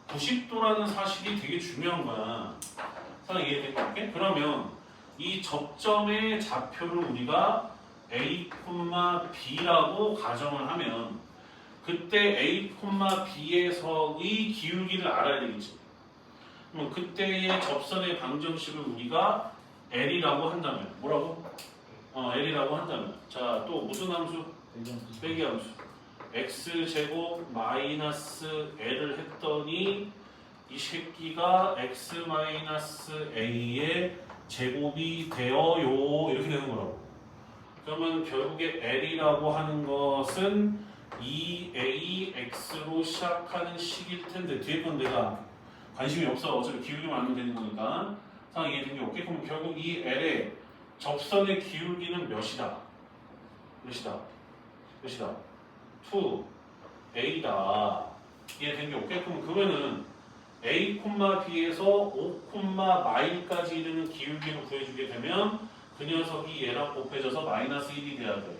90도라는 사실이 되게 중요한 거야. 자, 이해된 게 오케이? 그러면 이 접점의 좌표를 우리가 A, B라고 가정을 하면 그때 A, B에서의 기울기를 알아야 되겠지. 그럼 그때의 접선의 방정식을 우리가 L이라고 한다면 뭐라고? L이라고 한다면 자, 또 무슨 함수? 빼기 함수. X제곱 마이너스 L을 했더니 이 새끼가 X 마이너스 A의 제곱이 되어요. 이렇게 되는 거라고. 그러면 결국에 L이라고 하는 것은 2AX로 시작하는 식일 텐데 뒤에 건 내가 관심이 없어. 어차피 기울기만 알면 되는 거니까. 상황 이해된 게 오케이? 그럼 결국 이 L의 접선의 기울기는 몇이다? 2A다. 이해된 게 오케이? 그럼 그러면은 A, B에서 5,마일까지 이르는 기울기를 구해주게 되면 그 녀석이 얘랑 곱해져서 마이너스 1이 돼야 돼.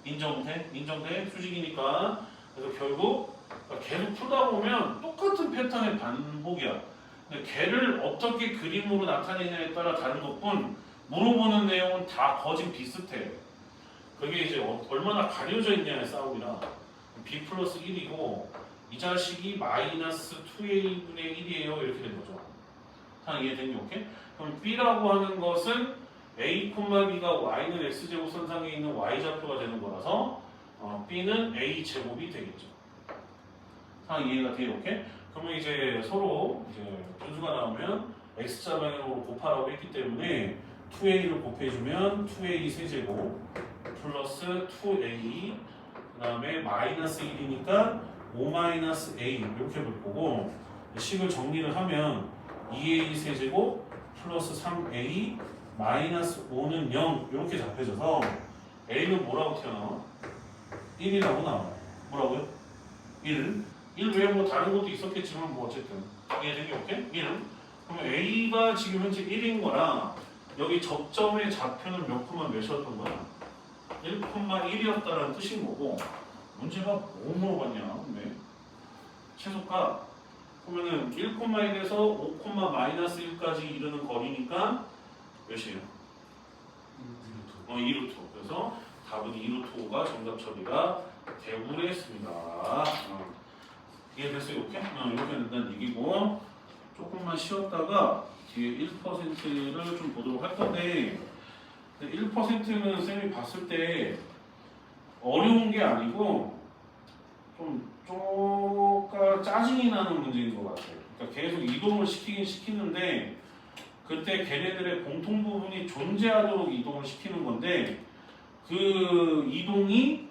인정돼? 수직이니까. 그래서 결국 계속 풀다 보면 똑같은 패턴의 반복이야. 근데 걔를 어떻게 그림으로 나타내냐에 따라 다른 것뿐 물어보는 내용은 다 거진 비슷해. 그게 이제 얼마나 가려져 있냐의 싸움이라. B 플러스 1이고 이 자식이 마이너스 2A분의 1이에요. 이렇게 된 거죠. 다 이해된 게 오케이? 그럼 B라고 하는 것은 A, B가 Y는 X제곱 선상에 있는 Y좌표가 되는 거라서 B는 A제곱이 되겠죠. 다 이해가 돼요. 오케이? 그러면 이제 서로 이제 분수가 나오면 X자 방향으로 곱하라고 했기 때문에 2A를 곱해주면 2A 세제곱 플러스 2A 그 다음에 마이너스 1이니까 5-A 이렇게 볼 거고 식을 정리를 하면 2A 세제곱 플러스 3A 마이너스 5는 0 이렇게 잡혀져서 A는 뭐라고 튀어나와? 1이라고 나와요. 뭐라고요? 1 외에 뭐 다른 것도 있었겠지만 뭐 어쨌든 이해된 게 오케이? 1 그러면 A가 지금 현재 1인 거라 여기 접점의 좌표는 몇 콤마 몇이었던 거야? 1,1이었다는 뜻인 거고 문제가 뭐 물어봤냐? 근데 최소값 그러면은 1,1에서 5,-1까지 이르는 거리니까 몇이에요? 2루트. 그래서 답은 2루트 5가 정답 처리가 대구를 했습니다. 이해됐어요? 이렇게? 이렇게 된다는 얘기고 조금만 쉬었다가 뒤에 1%를 좀 보도록 할 건데 1%는 쌤이 봤을 때 어려운 게 아니고 좀 쪼까 짜증이 나는 문제인 것 같아요. 그러니까 계속 이동을 시키긴 시키는데 그때 걔네들의 공통 부분이 존재하도록 이동을 시키는 건데 그 이동이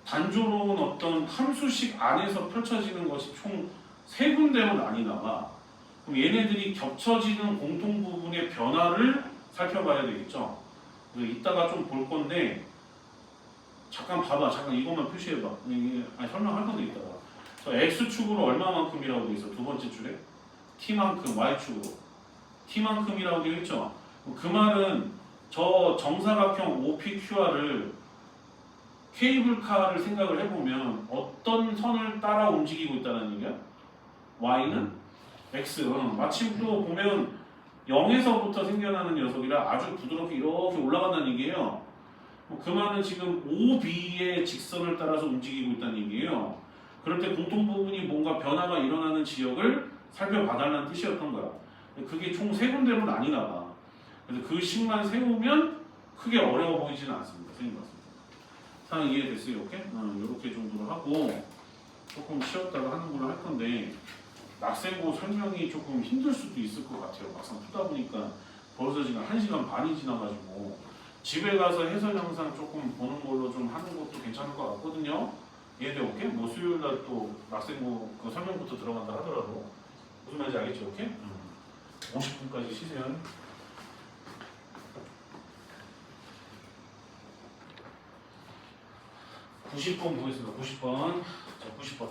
단조로운 어떤 함수식 안에서 펼쳐지는 것이 총 3군데로 나뉘나봐. 그럼 얘네들이 겹쳐지는 공통 부분의 변화를 살펴봐야 되겠죠. 그래서 이따가 좀 볼 건데 잠깐 봐봐. 잠깐 이것만 표시해봐. 설명할 건데 이따가. 저 x축으로 얼마만큼이라고 돼 있어? 두 번째 줄에 t만큼, y축으로 t만큼이라고 되어 있죠. 그 말은 저 정사각형 OPQR을 케이블카를 생각을 해보면 어떤 선을 따라 움직이고 있다는 얘기야? y는 x. 마침 또 보면 0에서부터 생겨나는 녀석이라 아주 부드럽게 이렇게 올라간다는 얘기예요. 그 말은 지금 OB의 직선을 따라서 움직이고 있다는 얘기예요. 그럴 때 공통 부분이 뭔가 변화가 일어나는 지역을 살펴봐달라는 뜻이었던 거야. 그게 총 3군데로 나뉘나 봐. 그래서 그 식만 세우면 크게 어려워 보이지는 않습니다. 선생님 같습니다. 상황 이해됐어요? 이렇게 정도로 하고 조금 쉬었다가 하는 걸로 할 건데 낙생고 설명이 조금 힘들 수도 있을 것 같아요. 막상 푸다 보니까 벌써 지금 1시간 반이 지나가지고 집에 가서 해설 영상 조금 보는 걸로 좀 하는 것도 괜찮을 것 같거든요. 이해돼? 오케이? 뭐 수요일 날 또 낙생고 그 설명부터 들어간다 하더라도 무슨 말인지 알겠죠? 오케이? 50분까지 쉬세요. 90번 보겠습니다. 90번. 자, 90번.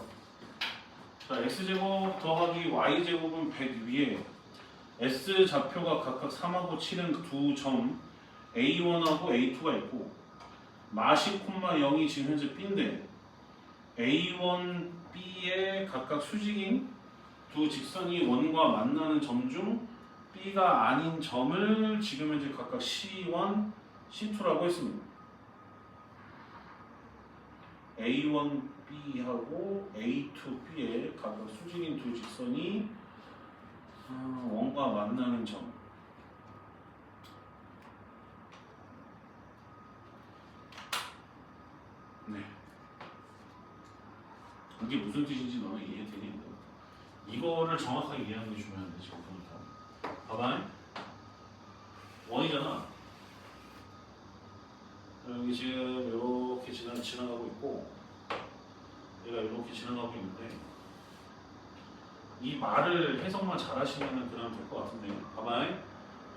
자, x제곱 더하기 y제곱은 100 위에 s 좌표가 각각 3하고 7은 두 점 a1하고 a2가 있고 마시 콤마 0이 지금 현재 b인데 a1, b의 각각 수직인 두 직선이 원과 만나는 점 중 b가 아닌 점을 지금 현재 각각 c1, c2라고 했습니다. A1B하고 A2B의 각각 수직인 두 직선이 원과 만나는 점. 네. 이게 무슨 뜻인지 너는 이해되니? 이거를 정확하게 이해하는 게 중요한데 지금 보니까. 봐봐. 원이잖아. 여기 지금 이렇게 지나가고 있고 얘가 이렇게 지나가고 있는데 이 말을 해석만 잘 하시면 그냥 될 것 같은데 봐봐.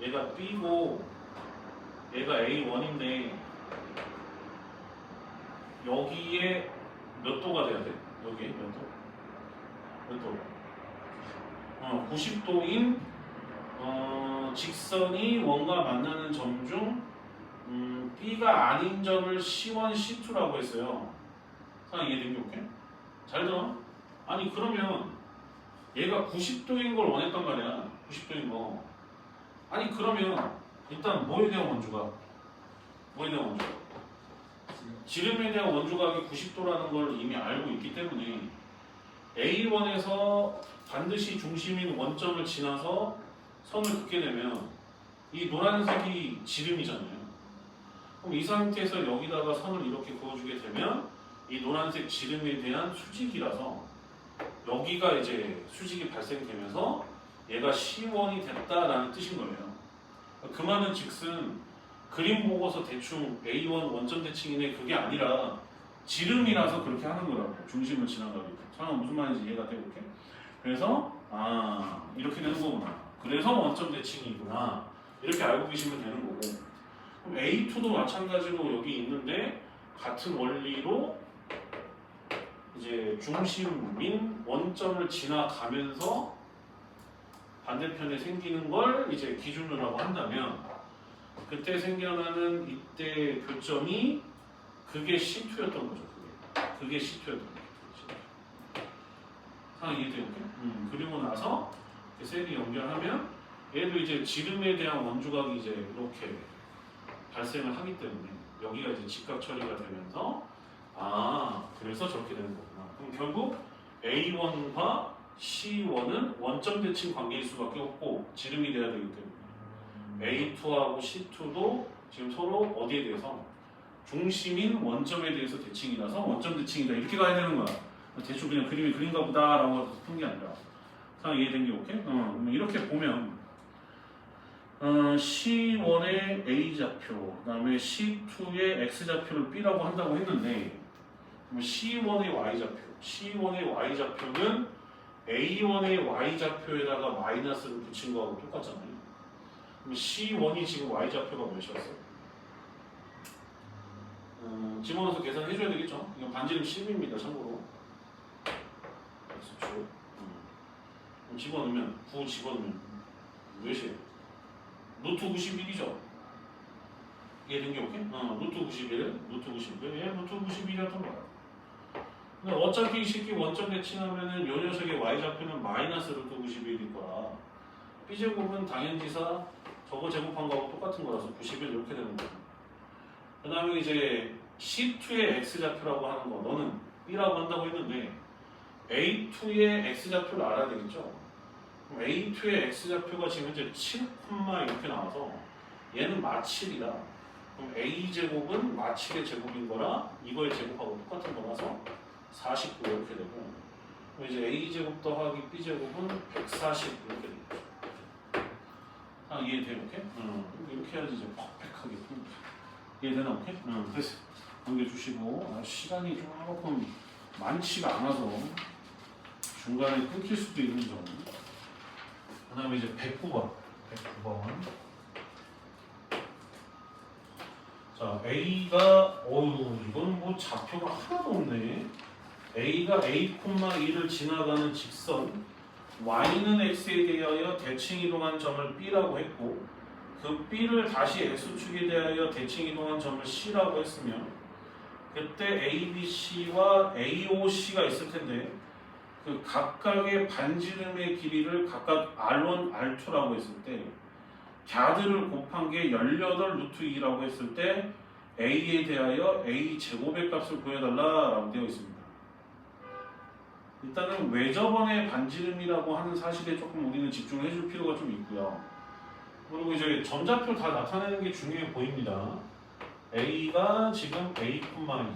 얘가 B고 얘가 A1인데 여기에 몇 도가 돼야 돼? 여기에 몇 도? 몇 도? 90도인 직선이 원과 만나는 점 중 B가 아닌 점을 C1, C2라고 했어요. 상황 이해된 게 오케이? 잘 들어? 아니 그러면 얘가 90도인 걸 원했단 말이야. 90도인 거. 아니 그러면 일단 뭐에 대한 원주각? 뭐에 대한 원주각? 지름에 대한 원주각이 90도라는 걸 이미 알고 있기 때문에 A1에서 반드시 중심인 원점을 지나서 선을 긋게 되면 이 노란색이 지름이잖아요. 그럼 이 상태에서 여기다가 선을 이렇게 그어주게 되면 이 노란색 지름에 대한 수직이라서 여기가 이제 수직이 발생되면서 얘가 C1이 됐다라는 뜻인 거예요. 그 말은 즉슨 그림 보고서 대충 A1 원점 대칭이네 그게 아니라 지름이라서 그렇게 하는 거라고. 중심을 지나가니까. 상황 무슨 말인지 이해가 되고 이렇게. 그래서 이렇게 되는 거구나. 그래서 원점 대칭이구나. 이렇게 알고 계시면 되는 거고. 그럼 A2도 마찬가지로 여기 있는데 같은 원리로 이제 중심인 원점을 지나가면서 반대편에 생기는 걸 이제 기준으로 하고 한다면 그때 생겨나는 이때 교점이 그게 C2였던 거죠. 그게 C2였던 거죠. 상황 이해돼요? 그리고 나서 셀이 연결하면 얘도 이제 지름에 대한 원주각이 이제 이렇게 발생을 하기 때문에 여기가 이제 직각 처리가 되면서 아, 그래서 저렇게 되는 거구나. 그럼 결국 A1과 C1은 원점 대칭 관계일 수밖에 없고 지름이 돼야 되기 때문에 A2하고 C2도 지금 서로 어디에 대해서 중심인 원점에 대해서 대칭이라서 원점 대칭이다 이렇게 가야 되는 거야. 대충 그냥 그림이 그린가 보다라고 해서 푼 게 아니라. 자, 이해된 게 오케이? 이렇게 보면 C1의 A좌표, 그 다음에 C2의 X좌표를 B라고 한다고 했는데 C1의 Y좌표는 A1의 Y좌표에다가 마이너스를 붙인 거하고 똑같잖아요. 그럼 C1이 지금 Y좌표가 몇이었어요? 집어넣어서 계산해줘야 되겠죠? 이건 반지름 10입니다, 참고로. X축. 집어넣으면, 9 집어넣으면 몇이에요? 루트 91이죠? 이해된 게 오케이? 루트 91, 루트 91, 얘 루트 91이었던 거야. 근데 어차피 이 새끼 원점 대칭하면은 요 녀석의 y좌표는 마이너스 루트 91일 거라. b제곱은 당연지사 저거 제곱한 거하고 똑같은 거라서 91 이렇게 되는 거야. 그 다음에 이제 C2의 x좌표라고 하는 거 너는 b라고 한다고 했는데 A2의 x좌표를 알아야 되겠죠? 그럼 A2의 x좌표가 지금 현재 7, 이렇게 나와서 얘는 마7이다. 그럼 A제곱은 마7의 제곱인 거라 이거의 제곱하고 똑같은 거라서 49 이렇게 되고 그럼 이제 A제곱 더하기 B제곱은 140 이렇게 되겠죠. 아, 이해돼? 오케이? 이렇게 해야지 이제 퍼펙하게 이해되나? 오케이? 그래서 넘겨주시고 시간이 조금 많지가 않아서 중간에 끊길 수도 있는 점. 그 다음에 이제 109번. 자, A가, 이건 뭐 좌표가 하나도 없네. A가 A,2를 지나가는 직선, Y는 X에 대하여 대칭 이동한 점을 B라고 했고, 그 B를 다시 X축에 대하여 대칭 이동한 점을 C라고 했으면, 그때 ABC와 AOC가 있을 텐데, 그 각각의 반지름의 길이를 각각 R1, R2라고 했을 때 갸들을 곱한 게 18 루트 2라고 했을 때 A에 대하여 A 제곱의 값을 구해달라라고 되어 있습니다. 일단은 외접원의 반지름이라고 하는 사실에 조금 우리는 집중을 해줄 필요가 좀 있고요. 그리고 이제 전좌표 다 나타내는 게 중요해 보입니다. A가 지금 A,2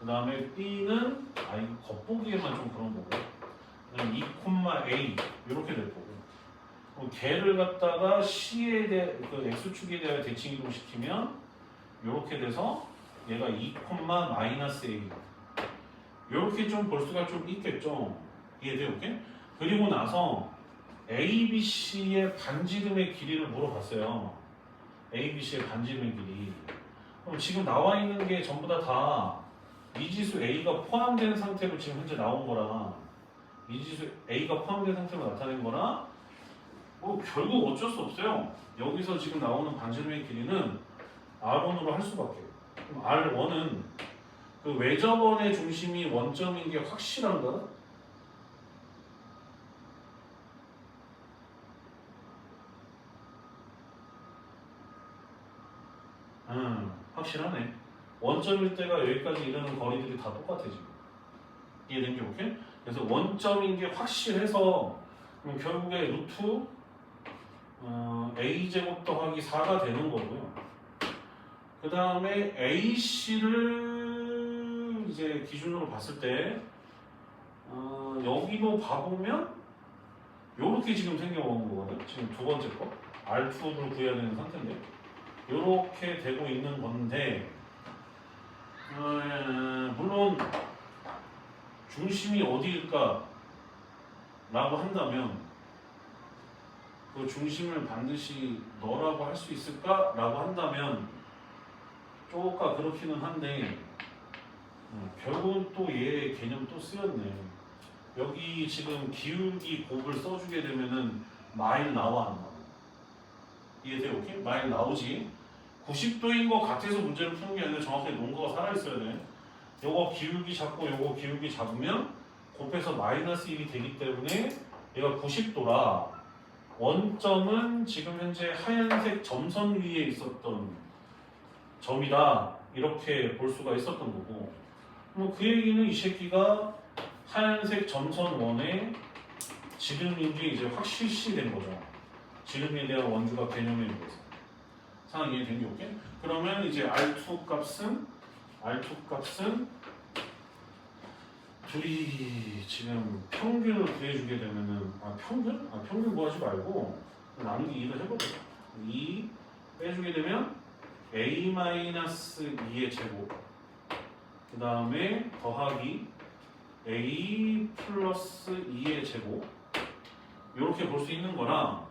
그 다음에 B는 이거 겉보기에만 좀 그런 거고 그다음에 2,A 이렇게 될 거고 걔를 갖다가 C에 대해 그 X축에 대하여 대칭 이동시키면 이렇게 돼서 얘가 2,-A 이렇게 좀 볼 수가 좀 있겠죠. 이해돼요? 오케이? 그리고 나서 ABC의 반지름의 길이를 물어봤어요. ABC의 반지름의 길이 그럼 지금 나와 있는 게 전부 다 미지수 A가 포함된 상태로 지금 현재 나온 거라 미지수 A가 포함된 상태로 나타낸 거라 결국 어쩔 수 없어요. 여기서 지금 나오는 반지름의 길이는 R1으로 할 수밖에. 그럼 R1은 그 외접원의 중심이 원점인 게 확실한가? 확실하네. 원점일 때가 여기까지 이르는 거리들이 다 똑같아 지금. 이해된 게 오케이? 그래서 원점인 게 확실해서 그럼 결국에 루트 A제곱 더하기 4가 되는 거고요. 그 다음에 AC를 이제 기준으로 봤을 때 여기도 봐보면 요렇게 지금 생겨오는 거거든. 지금 두 번째 거 R2를 구해야 되는 상태인데 요렇게 되고 있는 건데 물론 중심이 어디일까 라고 한다면 그 중심을 반드시 너라고 할 수 있을까 라고 한다면 쪼까 그렇기는 한데 결국은 또 얘의 개념 또 쓰였네. 여기 지금 기울기 곱을 써주게 되면은 마일 나와 안 나와? 이해돼요? 오케이? 마일 나오지. 90도인 것 같아서 문제를 푸는 게 아니라 정확하게 논거가 살아있어야 돼. 요거 기울기 잡고 요거 기울기 잡으면 곱해서 마이너스 1이 되기 때문에 얘가 90도라 원점은 지금 현재 하얀색 점선 위에 있었던 점이다 이렇게 볼 수가 있었던 거고 그 얘기는 이 새끼가 하얀색 점선 원의 지름인 게 이제 확실시된 거죠. 지름에 대한 원주가 개념에 대해서 상황 이해된 게 오케이? 그러면 이제 R2 값은 둘이 지금 평균을 구해주게 되면은 평균 구하지 말고 나누기 2를 해보자. 2 빼주게 되면 A-2의 제곱 그 다음에 더하기 A 플러스 2의 제곱 이렇게 볼 수 있는 거랑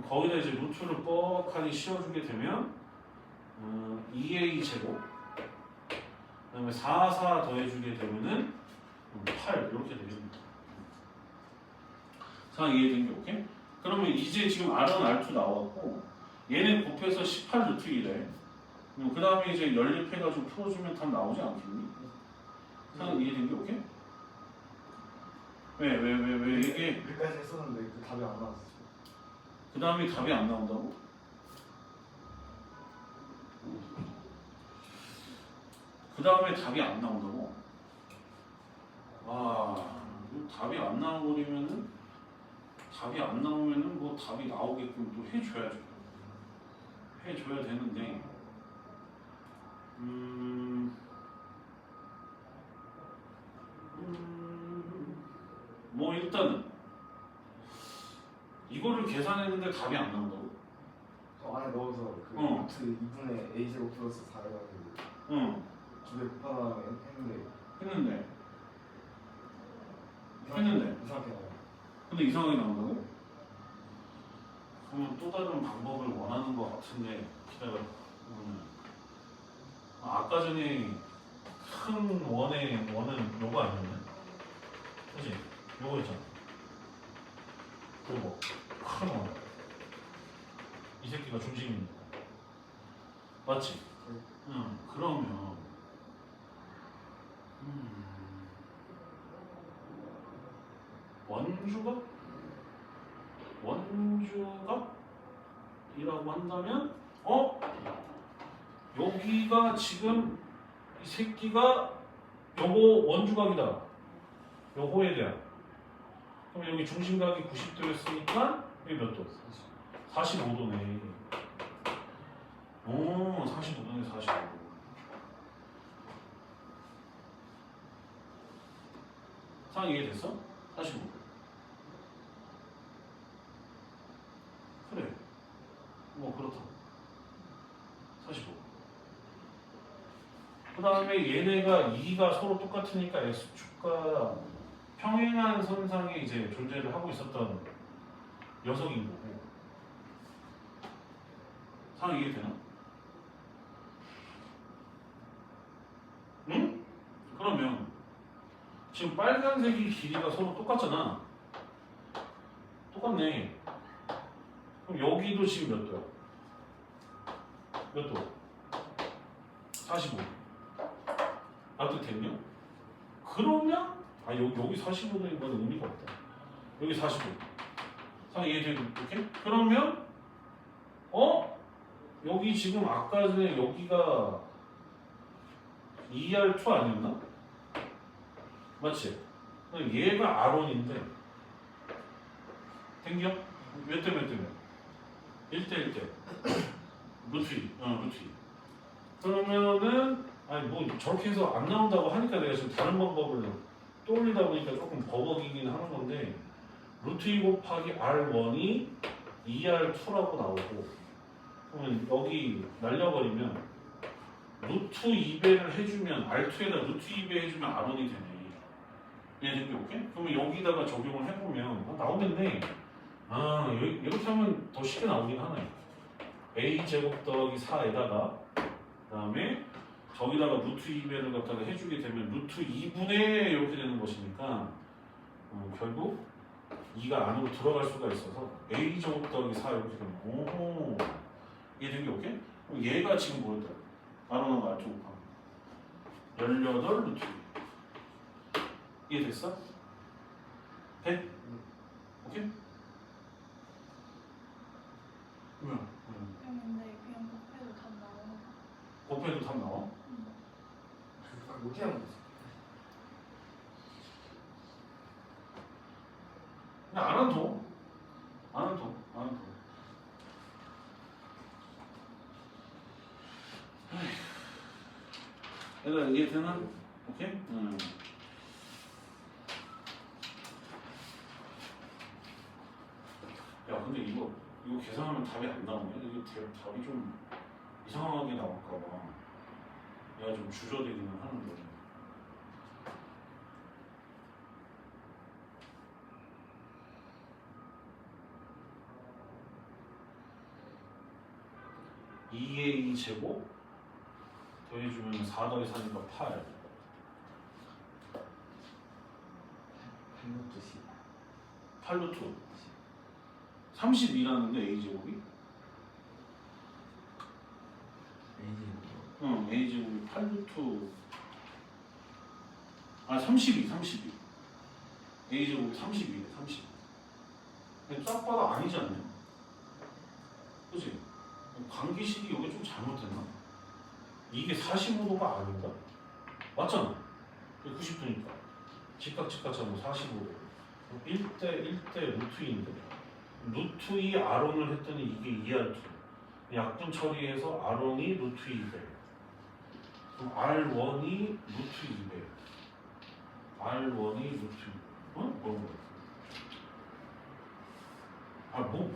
거기다 이제 루트를 뻑하니 씌워주게 되면 2A 제곱 그 다음에 4 더해주게 되면은 8 이렇게 되겠습니다. 상황 이해된 게 오케이? 그러면 이제 지금 R은 R2 나왔고 얘네 곱해서 18 루트 1에 그 다음에 이제 연립해가지고 풀어주면 답 나오지 않겠니? 상황 이해된 게 오케이? 왜 이게 여기까지 했었는데 그 답이 안 나왔어요. 그 다음에 답이 안 나온다고? 그 다음에 답이 안 나온다고? 답이 안 나와버리면은 답이 안 나오면은 뭐 답이 나오게끔 또 해줘야죠. 해줘야 되는데 뭐 일단은 이거를 계산했는데 답이 안 나온다고? 안에 넣어서 그 루트 2분의 a 제곱 플러스 4 해가지고 두개 곱하다 했는데 이상하게 나와요. 근데 이상하게 나온다고? 그러면 또 다른 방법을 원하는 것 같은데 기다려. 아까 전에 큰 원은 요거 아니었나? 그치? 요거 있잖아. 그리고 큰 원. 이 새끼가 중심입니다. 맞지? 응. 그러면 원주가 이라고 한다면 여기가 지금 이 새끼가 요거 원주각이다. 요거에 대한 그럼 여기 중심각이 90도였으니까 여기 몇 도? 45도네. 오, 45도네, 45도. 상황 이해됐어? 45도. 그래. 뭐 그렇다. 45. 그 다음에 얘네가 2가 서로 똑같으니까 X축과 평행한 선상에 이제 존재를 하고 있었던 녀석인 거고. 상황 이해되나? 응? 그러면 지금 빨간색이 길이가 서로 똑같잖아. 똑같네. 그럼 여기도 지금 몇 도야? 몇 도? 45. 납득됐냐? 그러면 여기 45도인 건 의미가 없다. 여기 45. 상황 이해되고 이렇게? 그러면 여기 지금 아까 전에 여기가 ER2 아니었나? 맞지? 얘가 R1인데 땡겨? 몇 대 몇 대면? 1대 1대 루트 2 루트 2 그러면은 뭐 저렇게 해서 안 나온다고 하니까 내가 지금 다른 방법을 떠올리다 보니까 조금 버벅이긴 하는 건데 루트 2 곱하기 R1이 ER2라고 나오고 그러면 여기 날려버리면 루트 2배를 해주면 R2에다 루트 2배 해주면 R1이 되네. 얘네들 오케이? 그러면 여기다가 적용을 해보면 나오는데 이렇게 하면 더 쉽게 나오긴 하네. A 제곱 더하기 4에다가 그 다음에 저기다가 루트 2배를 갖다가 해주게 되면 루트 2분의 이렇게 되는 것이니까 결국 2가 안으로 들어갈 수가 있어서 A 제곱 더하기 4 이렇게 되면 오호 이해된 게 오케이? 그럼 얘가 지금 뭐였다? R1하고 R2 곱하면 18 루트 2 이해됐어? 돼? 오케이? 뭐야? 근데 그냥 곱해도 답 나오는 거. 곱해도 답 나와? 어떻게 하면 되지? 그냥 안 한도. 안 한도. 안 한도. 얘들아 이해되나? 오케이? 야 근데 이거 계산하면 답이 안 나오네. 이게 답이 좀 이상하게 나올까봐 내가 좀 주저되기는 하는데. (2a) 제곱 더해주면 4 더해 4니까 8. 1루트 10 8루트 32라는데 a 제곱이? 응, a 제곱이 8루트 32 a 제곱 32래 30. 근데 딱 봐도 아니지 않냐? 그치? 관계식이 여기 좀 잘못됐나? 이게 45도가 아닌가? 맞잖아. 90도니까. 직각처럼 45도. 1대 루트 2인데 루트 2 R원을 했더니 이게 2R2. 약분 처리해서 R원이 루트 2배. 그럼 R1이 루트 2배. R1이 루트 2배. 어? 뭐한 거야?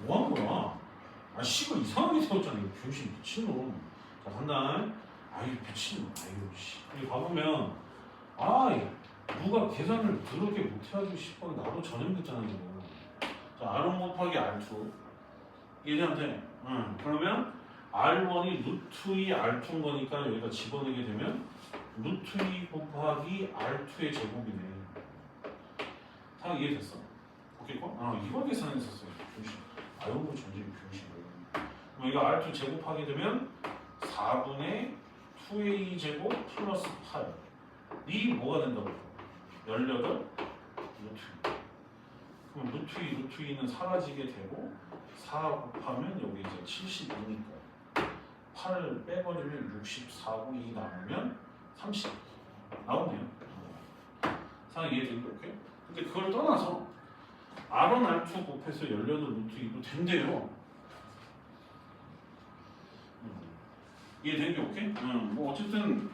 뭐 한 거야? 씨가 이상하게 세웠잖아. 이 병신 미친놈. 자, 간다. 아이 미친놈. 아유 씨. 여기 가보면 누가 계산을 더럽게 못해가지고 싶어. 나도 전염됐잖아 이거. 자, R1 곱하기 R2 이해돼? 응. 그러면 R1이 루트 2 R2인 거니까 여기다 집어넣게 되면 루트 2 곱하기 R2의 제곱이네. 다 이해됐어? 오케이? 이걸 계산했었어요. 병신. 아유 전쟁 병신. 그럼 이거 R2 제곱하게 되면 4분의 2A 제곱 플러스 8. 이 뭐가 된다고? 18 루트 2. 그럼 루트 2는 사라지게 되고 4 곱하면 여기 이제 72니까 8을 빼버리면 64고 2 남으면 30 나오네요. 사 이해된 거 오케이? 근데 그걸 떠나서 R1, R2 곱해서 18 루트 2도 된대요. 이해된 게 오케이? 뭐 어쨌든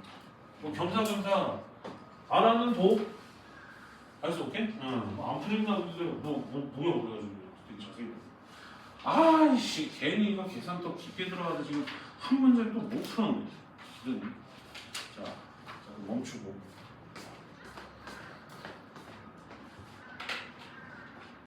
뭐 겸사겸사 R하는 도 알수 오케이? 안 풀린다 그러세요. 뭐야 그래가지고 되게 자세히. 아이씨 괜히 이거 계산 또 깊게 들어가서 지금 한 문제를 또 못 풀었네. 자 멈추고.